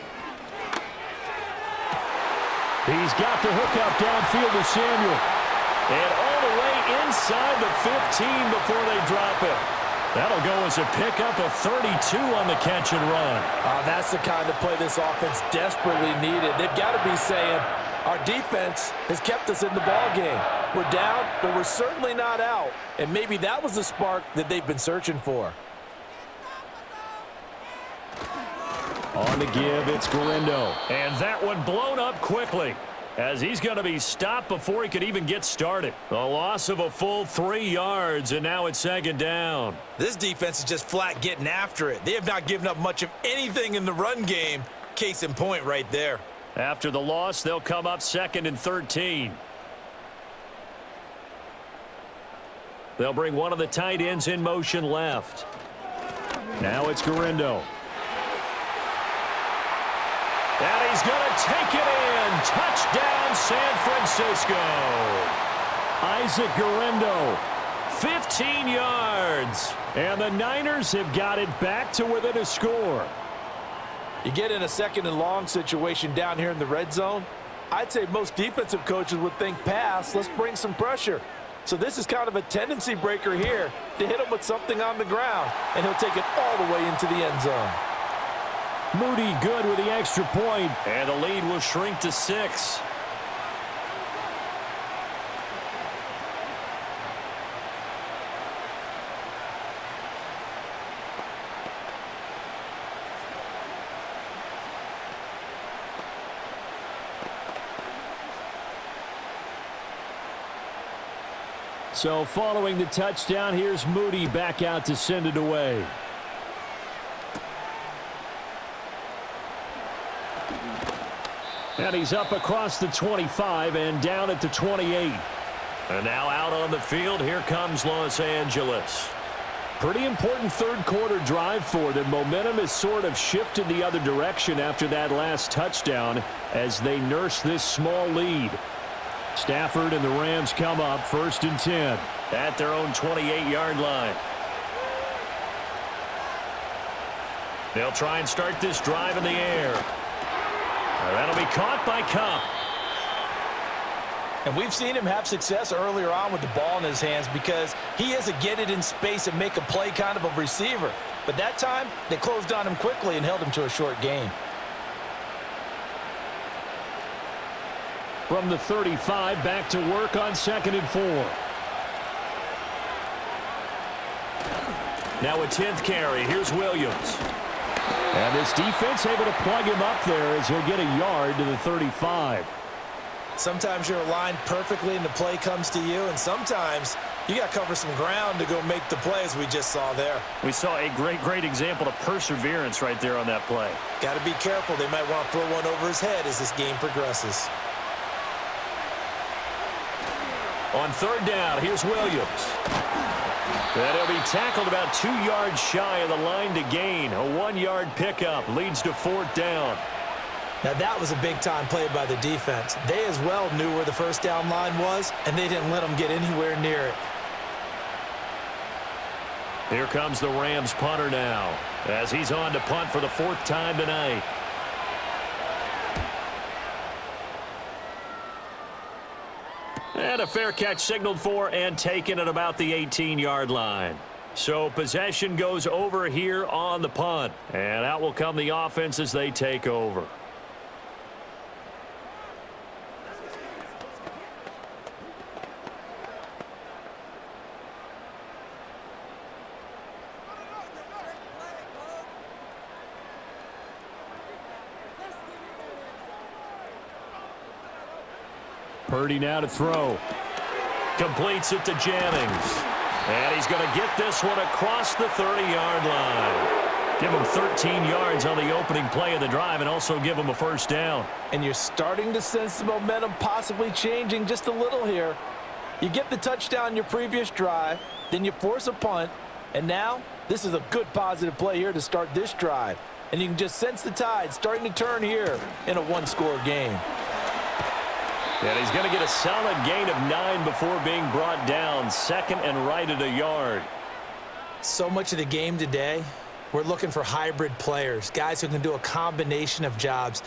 He's got the hook up downfield to Samuel. And all the way inside the 15 before they drop it. That'll go as a pickup of 32 on the catch and run. That's the kind of play this offense desperately needed. They've got to be saying, our defense has kept us in the ball game. We're down, but we're certainly not out. And maybe that was the spark that they've been searching for. On the give, it's Galindo. And that one blown up quickly, as he's going to be stopped before he could even get started. A loss of a full 3 yards, and now it's second down. This defense is just flat getting after it. They have not given up much of anything in the run game. Case in point right there. After the loss, they'll come up 2nd and 13. They'll bring one of the tight ends in motion left. Now it's Galindo. And he's going to take it in. Touchdown, San Francisco. Isaac Galindo, 15 yards. And the Niners have got it back to within a score. You get in a 2nd and long situation down here in the red zone. I'd say most defensive coaches would think pass. Let's bring some pressure. So this is kind of a tendency breaker here to hit him with something on the ground. And he'll take it all the way into the end zone. Moody good with the extra point, and the lead will shrink to 6. So following the touchdown, here's Moody back out to send it away. And he's up across the 25 and down at the 28. And now out on the field, here comes Los Angeles. Pretty important third quarter drive for them. Momentum has sort of shifted the other direction after that last touchdown as they nurse this small lead. Stafford and the Rams come up 1st and 10 at their own 28-yard line. They'll try and start this drive in the air. That'll be caught by Cup. And we've seen him have success earlier on with the ball in his hands because he is a get it in space and make a play kind of a receiver. But that time, they closed on him quickly and held him to a short gain. From the 35, back to work on 2nd and 4. Now a 10th carry. Here's Williams. this defense able to plug him up there as he'll get a yard to the 35. Sometimes you're aligned perfectly and the play comes to you, and sometimes you got to cover some ground to go make the play, as we just saw there. We saw a great example of perseverance right there on that play. Got to be careful. They might want to throw one over his head as this game progresses. On third down, here's Williams. And he'll be tackled about 2 yards shy of the line to gain. A 1-yard pickup leads to fourth down. Now that was a big-time play by the defense. They as well knew where the first down line was, and they didn't let them get anywhere near it. Here comes the Rams punter now, as he's on to punt for the 4th time tonight. And a fair catch signaled for and taken at about the 18-yard line. So possession goes over here on the punt. And out will come the offense as they take over. Purdy now to throw. Completes it to Jennings. And he's going to get this one across the 30-yard line. Give him 13 yards on the opening play of the drive and also give him a first down. And you're starting to sense the momentum possibly changing just a little here. You get the touchdown your previous drive, then you force a punt, and now this is a good positive play here to start this drive. And you can just sense the tide starting to turn here in a one-score game. And he's going to get a solid gain of 9 before being brought down. Second and right at a yard. So much of the game today, we're looking for hybrid players, guys who can do a combination of jobs.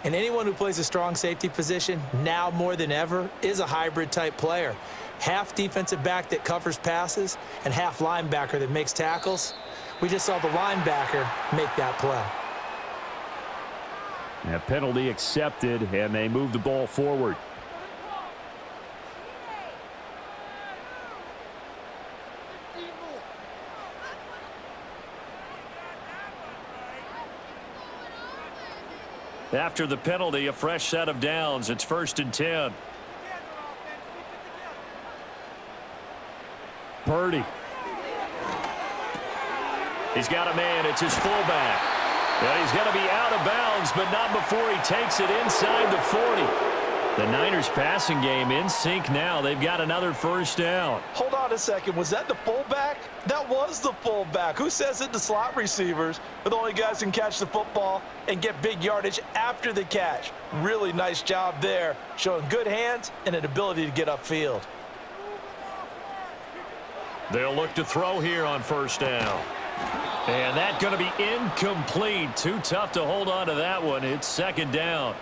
And anyone who plays a strong safety position, now more than ever, is a hybrid-type player. Half defensive back that covers passes and half linebacker that makes tackles. We just saw the linebacker make that play. A penalty accepted, and they move the ball forward. After the penalty, a fresh set of downs. It's 1st and 10. Purdy. He's got a man. It's his fullback. And he's going to be out of bounds, but not before he takes it inside the 40. The Niners passing game in sync now. They've got another first down. Hold on a second. Was that the fullback? That was the fullback. Who says it to slot receivers? But the only guys can catch the football and get big yardage after the catch. Really nice job there, showing good hands and an ability to get upfield. They'll look to throw here on first down. And that's going to be incomplete. Too tough to hold on to that one. It's 2nd down.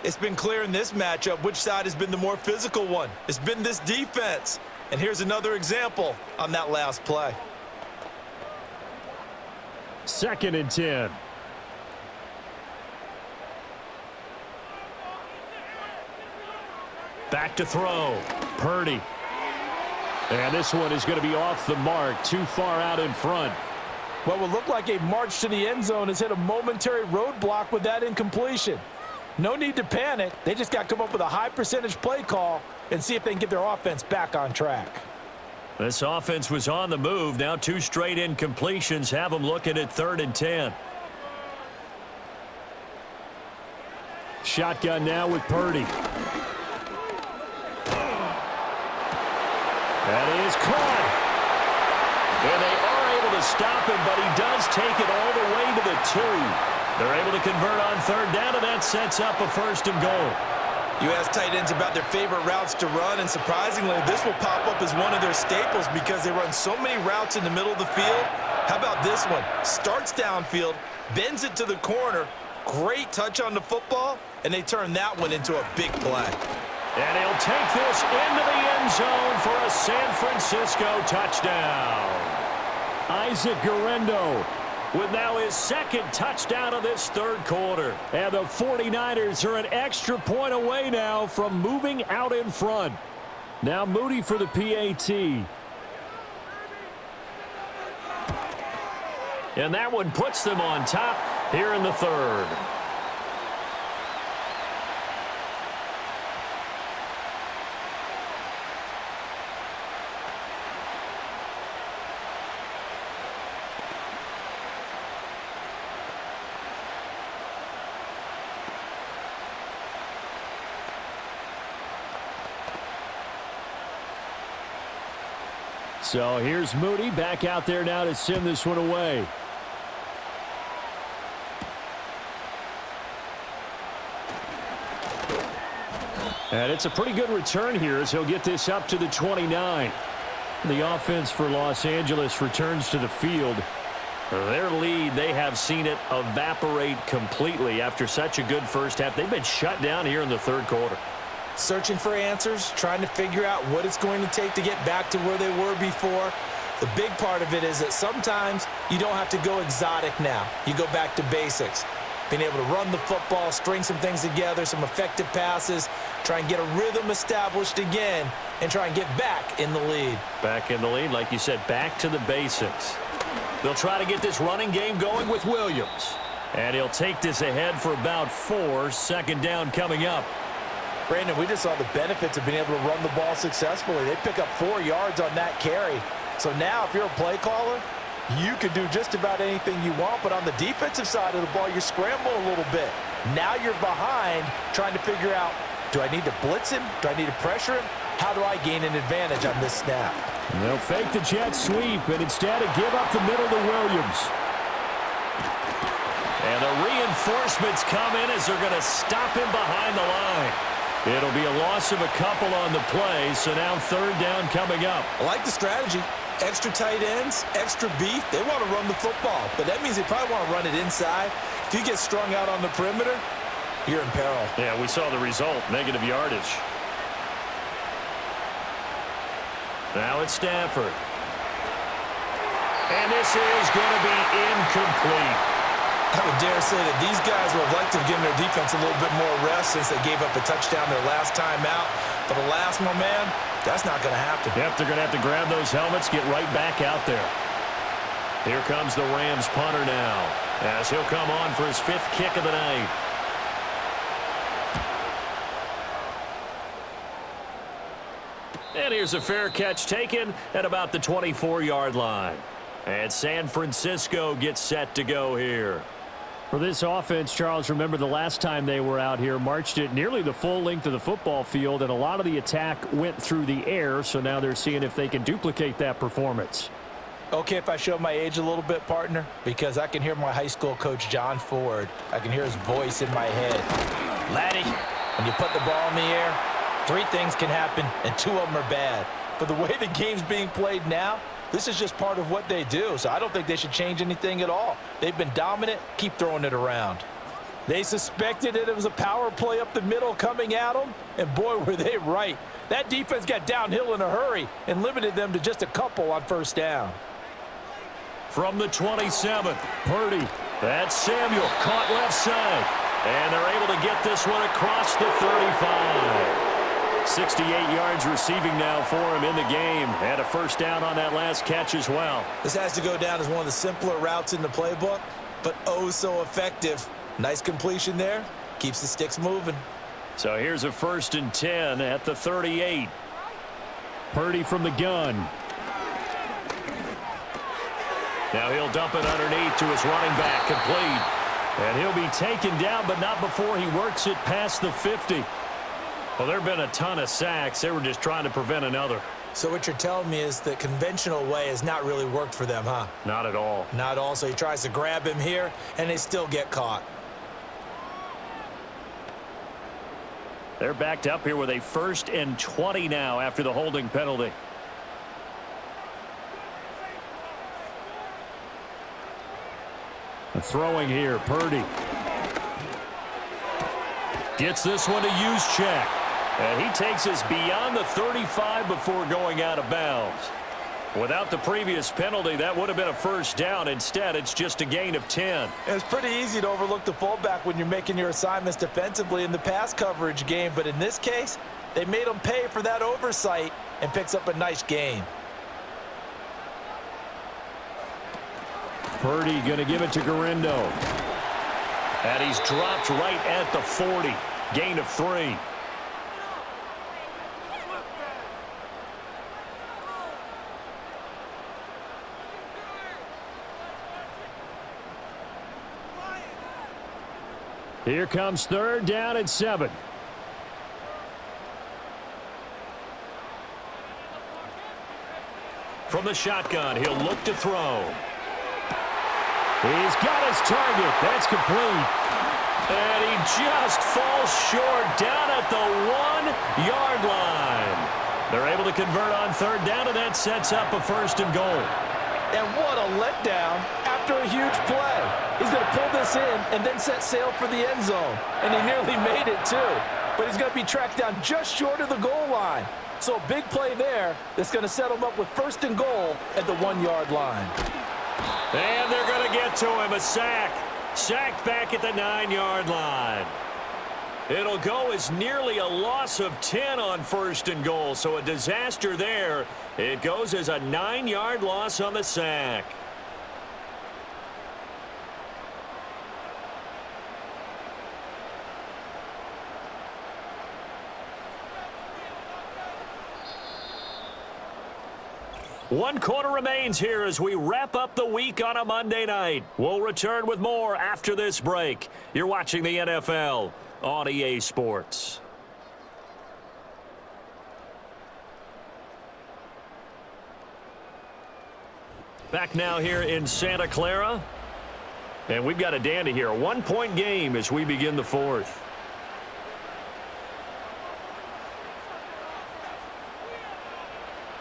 It's been clear in this matchup which side has been the more physical one. It's been this defense. And here's another example on that last play. 2nd and 10. Back to throw. Purdy. And this one is going to be off the mark, too far out in front. What would look like a march to the end zone has hit a momentary roadblock with that incompletion. No need to panic. They just got to come up with a high percentage play call and see if they can get their offense back on track. This offense was on the move. Now 2 straight incompletions have them looking at 3rd and 10. Shotgun now with Purdy. That is caught. And they are able to stop him, but he does take it all the way to the 2. They're able to convert on 3rd down, and that sets up a 1st and goal. You ask tight ends about their favorite routes to run, and surprisingly, this will pop up as one of their staples because they run so many routes in the middle of the field. How about this one? Starts downfield, bends it to the corner, great touch on the football, and they turn that one into a big play. And he'll take this into the end zone for a San Francisco touchdown. Isaac Guerrero with now his 2nd touchdown of this 3rd quarter. And the 49ers are an extra point away now from moving out in front. Now Moody for the PAT. And that one puts them on top. here in the third. So here's Moody back out there now to send this one away. And it's a pretty good return here as he'll get this up to the 29. The offense for Los Angeles returns to the field. Their lead, they have seen it evaporate completely after such a good first half. They've been shut down here in the third quarter. Searching for answers, trying to figure out what it's going to take to get back to where they were before. The big part of it is that sometimes you don't have to go exotic now. You go back to basics. Being able to run the football, string some things together, some effective passes, try and get a rhythm established again, and try and get back in the lead. Back in the lead, like you said, back to the basics. They'll try to get this running game going with Williams. And he'll take this ahead for about 4. Second down coming up. Brandon, we just saw the benefits of being able to run the ball successfully. They pick up 4 yards on that carry. So now if you're a play caller, you can do just about anything you want, but on the defensive side of the ball, you scramble a little bit. Now you're behind trying to figure out, do I need to blitz him? Do I need to pressure him? How do I gain an advantage on this snap? And they'll fake the jet sweep, and instead give up the middle to Williams. And the reinforcements come in as they're going to stop him behind the line. It'll be a loss of a couple on the play, so now third down coming up. I like the strategy. Extra tight ends, extra beef. They want to run the football, but that means they probably want to run it inside. If you get strung out on the perimeter, you're in peril. Yeah, we saw the result, negative yardage. Now it's Stafford. And this is going to be incomplete. I would dare say that these guys would have liked to have given their defense a little bit more rest since they gave up a touchdown their last time out. For the last one, man, that's not going to happen. Yep, they're going to have to grab those helmets, get right back out there. Here comes the Rams punter now, as he'll come on for his 5th kick of the night. And here's a fair catch taken at about the 24-yard line. And San Francisco gets set to go here. For this offense, Charles, remember the last time they were out here, marched it nearly the full length of the football field, and a lot of the attack went through the air, so now they're seeing if they can duplicate that performance. Okay, if I show my age a little bit, partner, because I can hear my high school coach, John Ford. I can hear his voice in my head. Laddie, when you put the ball in the air, 3 things can happen, and 2 of them are bad. But the way the game's being played now, this is just part of what they do, so I don't think they should change anything at all. They've been dominant. Keep throwing it around. They suspected it was a power play up the middle coming at them, and boy, were they right. That defense got downhill in a hurry and limited them to just a couple on first down. From the 27, Purdy. That's Samuel, caught left side. And they're able to get this one across the 35. 68 yards receiving now for him in the game. Had a first down on that last catch as well. This has to go down as one of the simpler routes in the playbook, but oh so effective. Nice completion there. Keeps the sticks moving. So here's a 1st and 10 at the 38. Purdy from the gun. Now he'll dump it underneath to his running back, complete. And he'll be taken down, but not before he works it past the 50. Well, there have been a ton of sacks. They were just trying to prevent another. So what you're telling me is the conventional way has not really worked for them, huh? Not at all. Not at all. So he tries to grab him here, and they still get caught. They're backed up here with a 1st and 20 now after the holding penalty. Throwing here, Purdy. Gets this one to Juszczyk. And he takes us beyond the 35 before going out of bounds. Without the previous penalty, that would have been a first down. Instead, it's just a gain of 10. It's pretty easy to overlook the fullback when you're making your assignments defensively in the pass coverage game. But in this case, they made him pay for that oversight and picks up a nice gain. Purdy going to give it to Garendo. And he's dropped right at the 40. Gain of 3. Here comes 3rd down and 7. From the shotgun, he'll look to throw. He's got his target. That's complete. And he just falls short down at the 1-yard line. They're able to convert on 3rd down, and that sets up a 1st and goal. And what a letdown after a huge play. He's going to pull this in and then set sail for the end zone. And he nearly made it, too. But he's going to be tracked down just short of the goal line. So a big play there that's going to set him up with 1st and goal at the 1-yard line. And they're going to get to him. A sack. Sacked back at the 9-yard line. It'll go as nearly a loss of 10 on 1st and goal. So a disaster there. It goes as a 9-yard loss on the sack. One quarter remains here as we wrap up the week on a Monday night. We'll return with more after this break. You're watching the NFL on EA Sports. Back now here in Santa Clara. And we've got a dandy here. A 1-point game as we begin the 4th.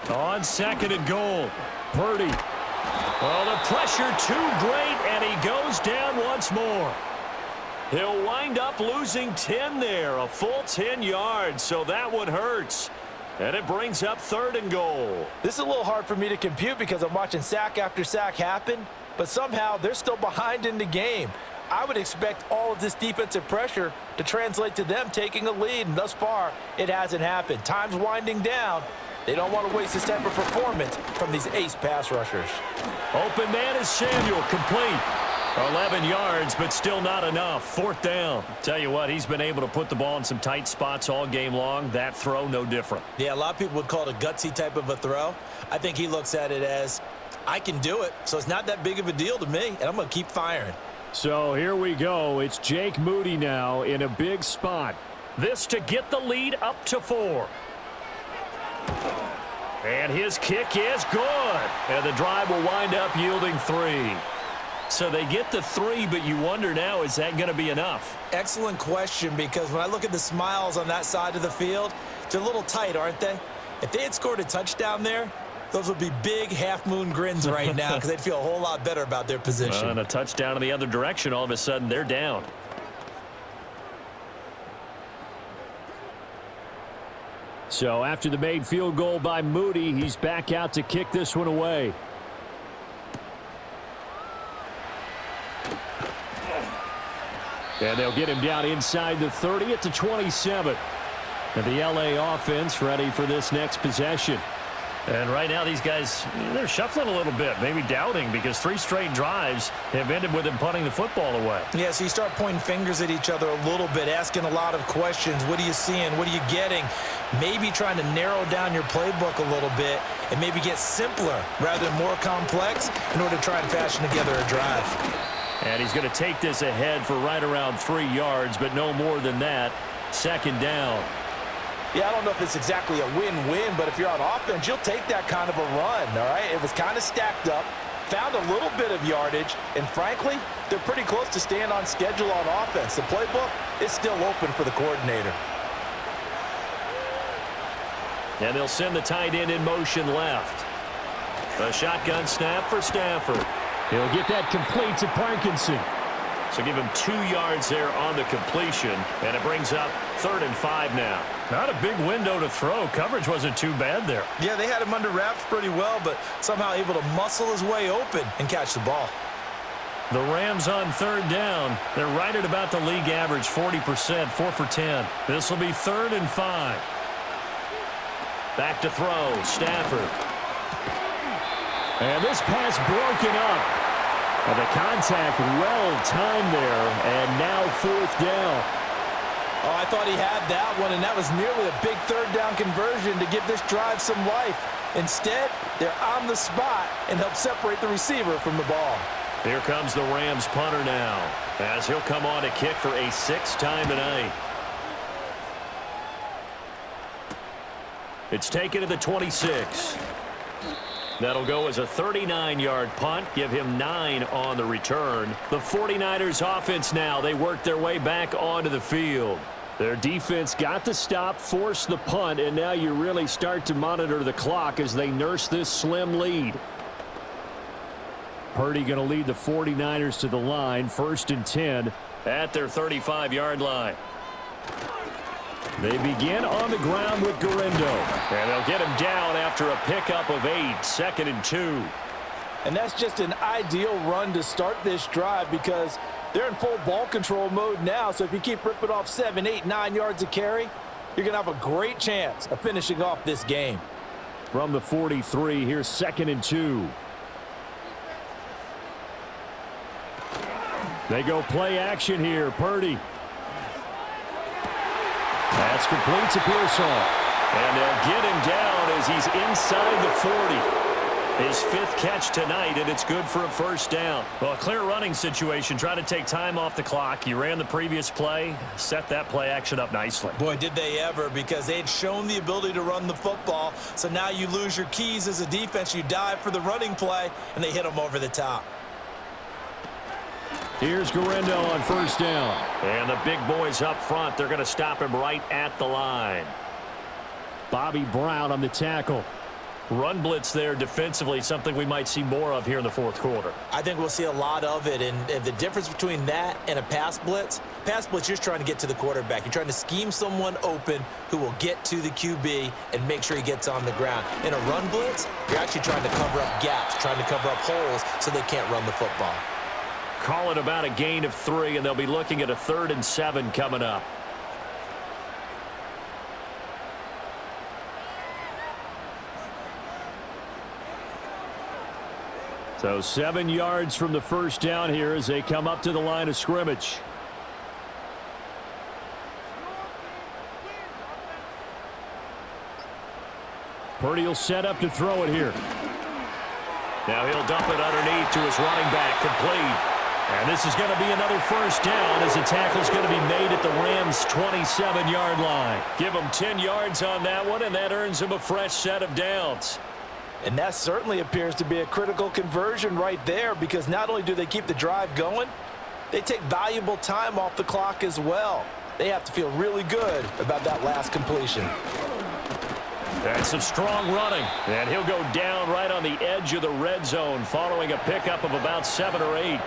On 2nd and goal, Purdy. Well, the pressure too great, and he goes down once more. He'll wind up losing 10 there, a full 10 yards, so that one hurts. And it brings up 3rd and goal. This is a little hard for me to compute because I'm watching sack after sack happen, but somehow they're still behind in the game. I would expect all of this defensive pressure to translate to them taking a lead, and thus far, it hasn't happened. Time's winding down. They don't want to waste this type of performance from these ace pass rushers. Open man is Samuel, complete. 11 yards, but still not enough. 4th down. Tell you what, he's been able to put the ball in some tight spots all game long. That throw, no different. Yeah, a lot of people would call it a gutsy type of a throw. I think he looks at it as, I can do it, so it's not that big of a deal to me, and I'm going to keep firing. So here we go. It's Jake Moody now in a big spot. This to get the lead up to 4. And his kick is good. And the drive will wind up yielding 3. So they get the 3, but you wonder now, is that going to be enough? Excellent question, because when I look at the smiles on that side of the field, they're a little tight, aren't they? If they had scored a touchdown there, those would be big half-moon grins right now because they'd feel a whole lot better about their position. And a touchdown in the other direction, all of a sudden they're down. So after the made field goal by Moody, he's back out to kick this one away. And they'll get him down inside the 30 at the 27. And the LA offense ready for this next possession. And right now these guys, they're shuffling a little bit, maybe doubting, because 3 straight drives have ended with them punting the football away. Yeah, so you start pointing fingers at each other a little bit, asking a lot of questions. What are you seeing? What are you getting? Maybe trying to narrow down your playbook a little bit and maybe get simpler rather than more complex in order to try and fashion together a drive. And he's going to take this ahead for right around 3 yards, but no more than that. 2nd down. Yeah, I don't know if it's exactly a win-win, but if you're on offense, you'll take that kind of a run, all right? It was kind of stacked up, found a little bit of yardage, and frankly, they're pretty close to staying on schedule on offense. The playbook is still open for the coordinator. And they'll send the tight end in motion left. A shotgun snap for Stafford. He'll get that complete to Parkinson. So give him 2 yards there on the completion, and it brings up 3rd and 5 now. Not a big window to throw. Coverage wasn't too bad there. Yeah, they had him under wraps pretty well, but somehow able to muscle his way open and catch the ball. The Rams on 3rd down. They're right at about the league average, 40%, 4 for 10. This will be 3rd and 5. Back to throw, Stafford. And this pass broken up. And the contact well-timed there, and now 4th down. Oh, I thought he had that one, and that was nearly a big 3rd down conversion to give this drive some life. Instead, they're on the spot and help separate the receiver from the ball. Here comes the Rams punter now, as he'll come on to kick for a 6th time tonight. It's taken to the 26. That'll go as a 39-yard punt, give him 9 on the return. The 49ers offense now, they work their way back onto the field. Their defense got the stop, forced the punt, and now you really start to monitor the clock as they nurse this slim lead. Purdy going to lead the 49ers to the line, 1st and 10 at their 35-yard line. They begin on the ground with Guerendo, and they'll get him down after a pickup of 8, 2nd and 2. And that's just an ideal run to start this drive because they're in full ball control mode now. So if you keep ripping off 7, 8, 9 yards of carry, you're going to have a great chance of finishing off this game. From the 43, here's 2nd and 2. They go play action here. Purdy. That's complete to Pearsall. And they'll get him down as he's inside the 40. His 5th catch tonight, and it's good for a 1st down. Well, a clear running situation. Try to take time off the clock. You ran the previous play, set that play action up nicely. Boy, did they ever, because they'd shown the ability to run the football. So now you lose your keys as a defense. You dive for the running play, and they hit them over the top. Here's Guerendo on 1st down. And the big boys up front, they're going to stop him right at the line. Bobby Brown on the tackle. Run blitz there defensively, something we might see more of here in the 4th quarter. I think we'll see a lot of it, and the difference between that and a pass blitz, you're just trying to get to the quarterback. You're trying to scheme someone open who will get to the QB and make sure he gets on the ground. In a run blitz, you're actually trying to cover up gaps, trying to cover up holes so they can't run the football. Call it about a gain of 3, and they'll be looking at a 3rd and 7 coming up. So 7 yards from the 1st down here as they come up to the line of scrimmage. Purdy will set up to throw it here. Now he'll dump it underneath to his running back, complete. And this is going to be another 1st down as the tackle's going to be made at the Rams' 27-yard line. Give him 10 yards on that one, and that earns him a fresh set of downs. And that certainly appears to be a critical conversion right there, because not only do they keep the drive going, they take valuable time off the clock as well. They have to feel really good about that last completion. That's some strong running, and he'll go down right on the edge of the red zone following a pickup of about 7 or 8.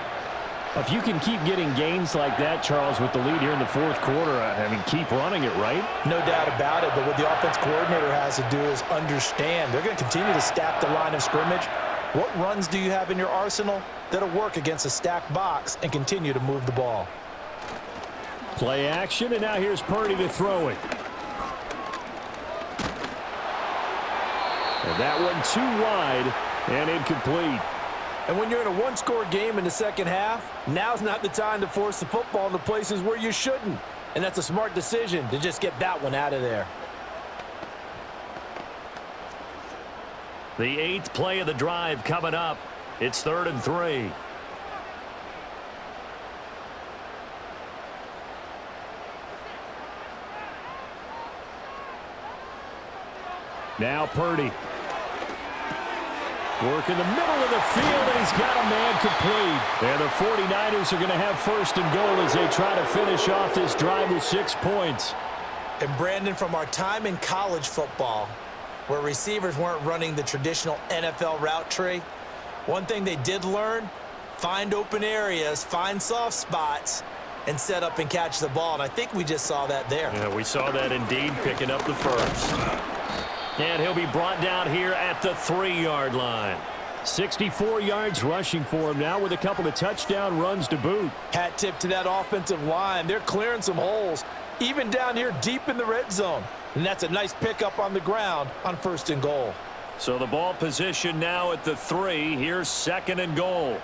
If you can keep getting gains like that, Charles, with the lead here in the 4th quarter, I mean, keep running it, right? No doubt about it, but what the offense coordinator has to do is understand they're going to continue to stack the line of scrimmage. What runs do you have in your arsenal that'll work against a stacked box and continue to move the ball? Play action, and now here's Purdy to throw it. And that one too wide and incomplete. And when you're in a one-score game in the second half, now's not the time to force the football in the places where you shouldn't. And that's a smart decision to just get that one out of there. The 8th play of the drive coming up. It's 3rd and 3. Now Purdy. Work in the middle of the field, and he's got a man complete. And the 49ers are going to have 1st and goal as they try to finish off this drive with 6 points. And Brandon, from our time in college football, where receivers weren't running the traditional NFL route tree, one thing they did learn, find open areas, find soft spots, and set up and catch the ball. And I think we just saw that there. Yeah, we saw that indeed, picking up the 1st. And he'll be brought down here at the 3-yard line. 64 yards rushing for him now with a couple of touchdown runs to boot. Hat tip to that offensive line. They're clearing some holes, even down here deep in the red zone. And that's a nice pickup on the ground on 1st and goal. So the ball position now at the 3. Here's 2nd and goal.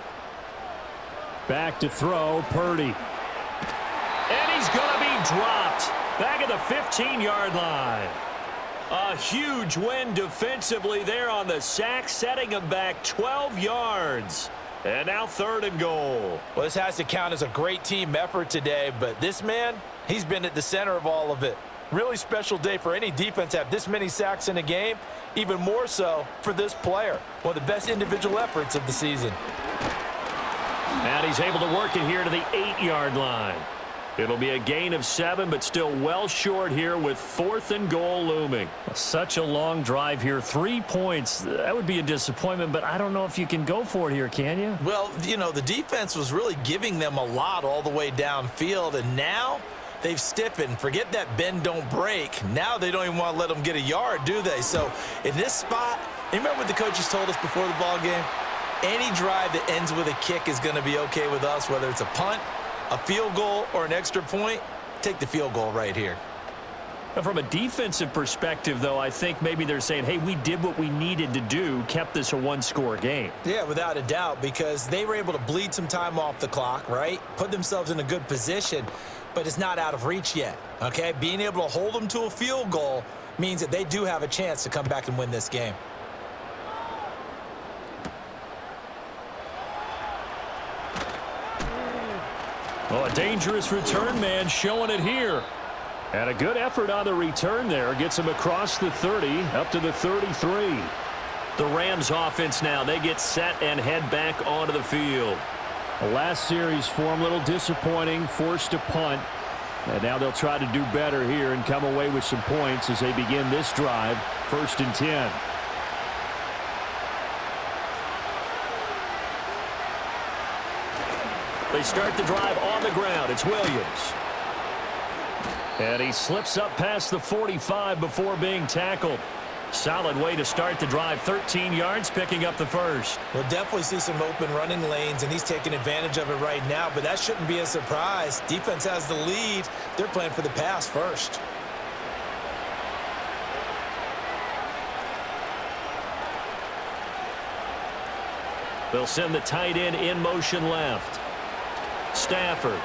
Back to throw, Purdy. And he's going to be dropped. Back at the 15-yard line. A huge win defensively there on the sack, setting him back 12 yards. And now 3rd and goal. Well, this has to count as a great team effort today, but this man, he's been at the center of all of it. Really special day for any defense to have this many sacks in a game, even more so for this player. One of the best individual efforts of the season. And he's able to work it here to the 8-yard line. It'll be a gain of 7, but still well short here with 4th and goal looming. Such a long drive here. 3 points. That would be a disappointment, but I don't know if you can go for it here, can you? Well, you know, the defense was really giving them a lot all the way downfield, and now they've stiffened. Forget that bend, don't break. Now they don't even want to let them get a yard, do they? So in this spot, you remember what the coaches told us before the ball game? Any drive that ends with a kick is going to be okay with us, whether it's a punt, a field goal, or an extra point. Take the field goal right here. From a defensive perspective, though, I think maybe they're saying, hey, we did what we needed to do, kept this a one-score game. Yeah, without a doubt, because they were able to bleed some time off the clock, right? Put themselves in a good position, but it's not out of reach yet, okay? Being able to hold them to a field goal means that they do have a chance to come back and win this game. Oh, a dangerous return man showing it here. And a good effort on the return there. Gets him across the 30, up to the 33. The Rams offense now, they get set and head back onto the field. The last series for him, a little disappointing, forced to punt. And now they'll try to do better here and come away with some points as they begin this drive, 1st and 10. They start the drive on the ground. It's Williams. And he slips up past the 45 before being tackled. Solid way to start the drive. 13 yards, picking up the 1st. We'll definitely see some open running lanes, and he's taking advantage of it right now, but that shouldn't be a surprise. Defense has the lead. They're playing for the pass first. They'll send the tight end in motion left. Stafford.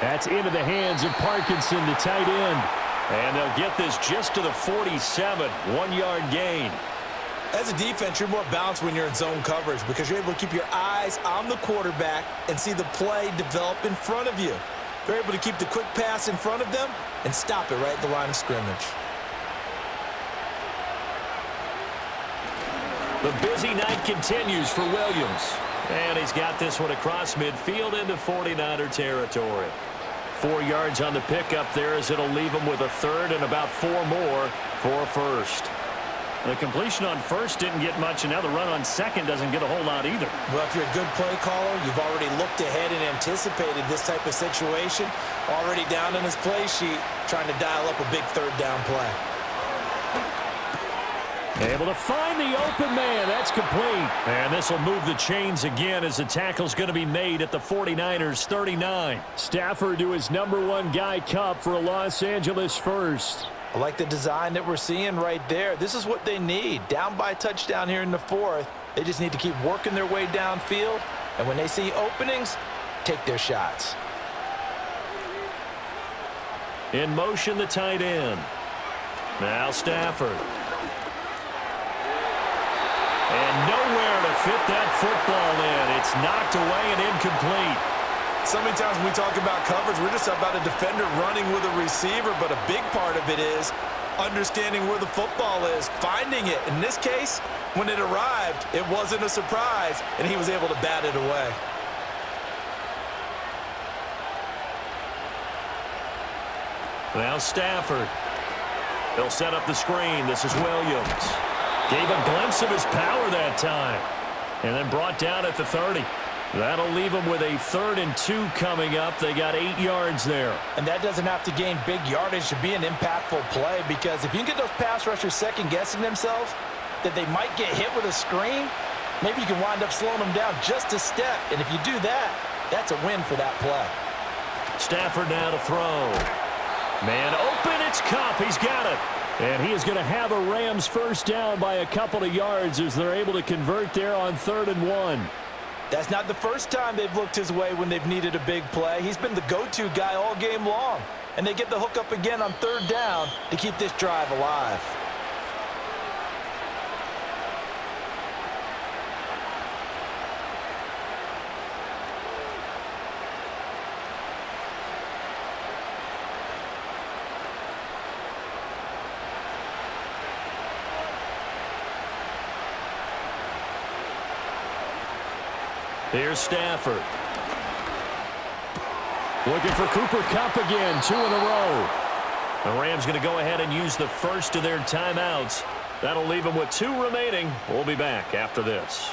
That's into the hands of Parkinson, the tight end. And they'll get this just to the 47, 1-yard gain. As a defense, you're more balanced when you're in zone coverage because you're able to keep your eyes on the quarterback and see the play develop in front of you. They're able to keep the quick pass in front of them and stop it right at the line of scrimmage. The busy night continues for Williams. And he's got this one across midfield into 49er territory. 4 yards on the pickup there as it'll leave him with a 3rd and about 4 more for 1st. The completion on 1st didn't get much, and now the run on 2nd doesn't get a whole lot either. Well, if you're a good play caller, you've already looked ahead and anticipated this type of situation. Already down in his play sheet, trying to dial up a big 3rd down play. Able to find the open man. That's complete. And this will move the chains again as the tackle's going to be made at the 49ers 39. Stafford to his #1 guy Cup for a Los Angeles 1st. I like the design that we're seeing right there. This is what they need. Down by a touchdown here in the 4th. They just need to keep working their way downfield. And when they see openings, take their shots. In motion, the tight end. Now Stafford. And nowhere to fit that football in. It's knocked away and incomplete. So many times when we talk about coverage, we're just about a defender running with a receiver, but a big part of it is understanding where the football is, finding it. In this case, when it arrived, it wasn't a surprise, and he was able to bat it away. Now Stafford. He'll set up the screen. This is Williams. Gave a glimpse of his power that time. And then brought down at the 30. That'll leave them with a 3rd and 2 coming up. They got 8 yards there. And that doesn't have to gain big yardage to be an impactful play, because if you can get those pass rushers second-guessing themselves that they might get hit with a screen, maybe you can wind up slowing them down just a step. And if you do that, that's a win for that play. Stafford now to throw. Man open, it's Cup. He's got it. And he is going to have a Rams 1st down by a couple of yards as they're able to convert there on 3rd and 1. That's not the first time they've looked his way when they've needed a big play. He's been the go-to guy all game long. And they get the hook up again on third down to keep this drive alive. Here's Stafford. Looking for Cooper Kupp again, 2 in a row. The Rams going to go ahead and use the first of their timeouts. That'll leave them with 2 remaining. We'll be back after this.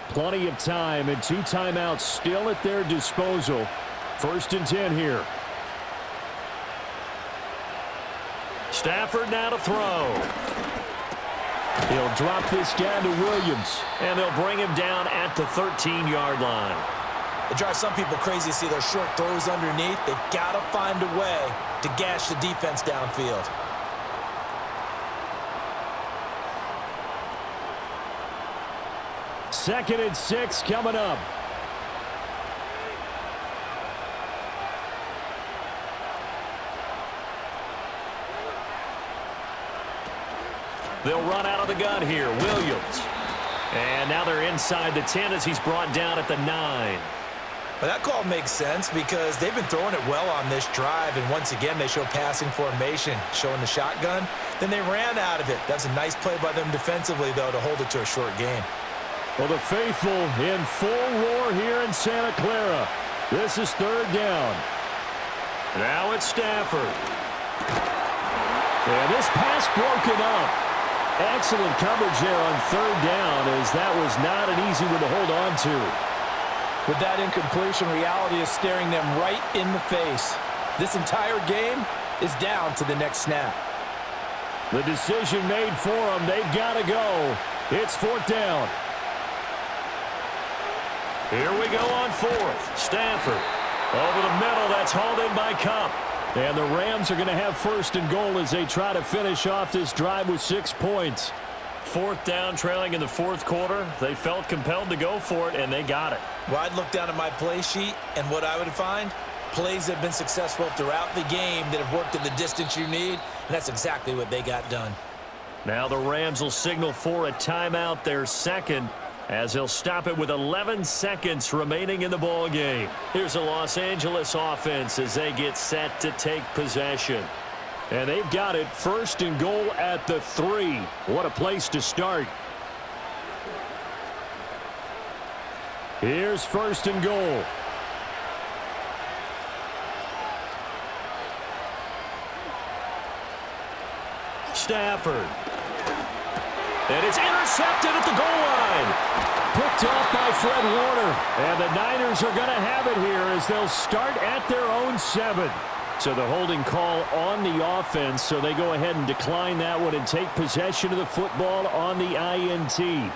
Plenty of time and 2 timeouts still at their disposal. 1st and 10 here. Stafford now to throw. He'll drop this down to Williams, and they'll bring him down at the 13-yard line. It drives some people crazy to see those short throws underneath. They've got to find a way to gash the defense downfield. Second and 6 coming up. They'll run out of the gun here. Williams. And now they're inside the 10 as he's brought down at the 9. But that call makes sense because they've been throwing it well on this drive. And once again, they show passing formation, showing the shotgun. Then they ran out of it. That's a nice play by them defensively, though, to hold it to a short gain. Well, the faithful in full roar here in Santa Clara. This is 3rd down. Now it's Stafford. And this pass broken up. Excellent coverage there on 3rd down, as that was not an easy one to hold on to. With that incompletion, reality is staring them right in the face. This entire game is down to the next snap. The decision made for them. They've got to go. It's 4th down. Here we go on 4th. Stafford over the middle. That's hauled in by Kupp. And the Rams are going to have 1st and goal as they try to finish off this drive with 6 points. 4th down, trailing in the 4th quarter. They felt compelled to go for it, and they got it. Well, I'd look down at my play sheet, and what I would find, plays that have been successful throughout the game that have worked at the distance you need, and that's exactly what they got done. Now the Rams will signal for a timeout, their 2nd, as they'll stop it with 11 seconds remaining in the ball game. Here's a Los Angeles offense as they get set to take possession. And they've got it 1st and goal at the 3. What a place to start. Here's 1st and goal. Stafford. And it's intercepted at the goal line. Picked off by Fred Warner. And the Niners are going to have it here as they'll start at their own 7. So the holding call on the offense, so they go ahead and decline that one and take possession of the football on the INT.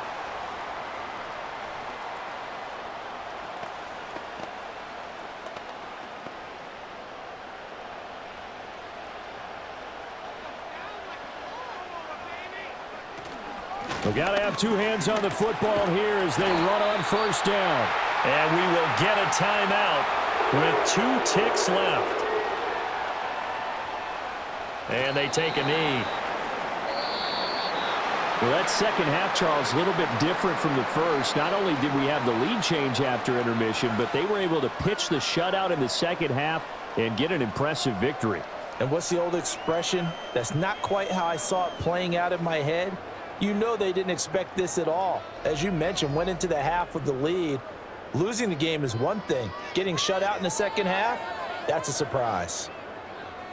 We've got to have 2 hands on the football here as they run on 1st down. And we will get a timeout with 2 ticks left. And they take a knee. Well, that second half, Charles, a little bit different from the first. Not only did we have the lead change after intermission, but they were able to pitch the shutout in the second half and get an impressive victory. And what's the old expression? That's not quite how I saw it playing out in my head. You know they didn't expect this at all. As you mentioned, went into the half with the lead. Losing the game is one thing. Getting shut out in the second half, that's a surprise.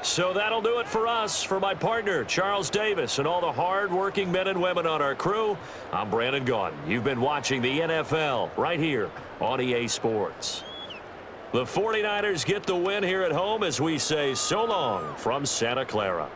So that'll do it for us. For my partner, Charles Davis, and all the hard-working men and women on our crew, I'm Brandon Gaudin. You've been watching the NFL right here on EA Sports. The 49ers get the win here at home as we say so long from Santa Clara.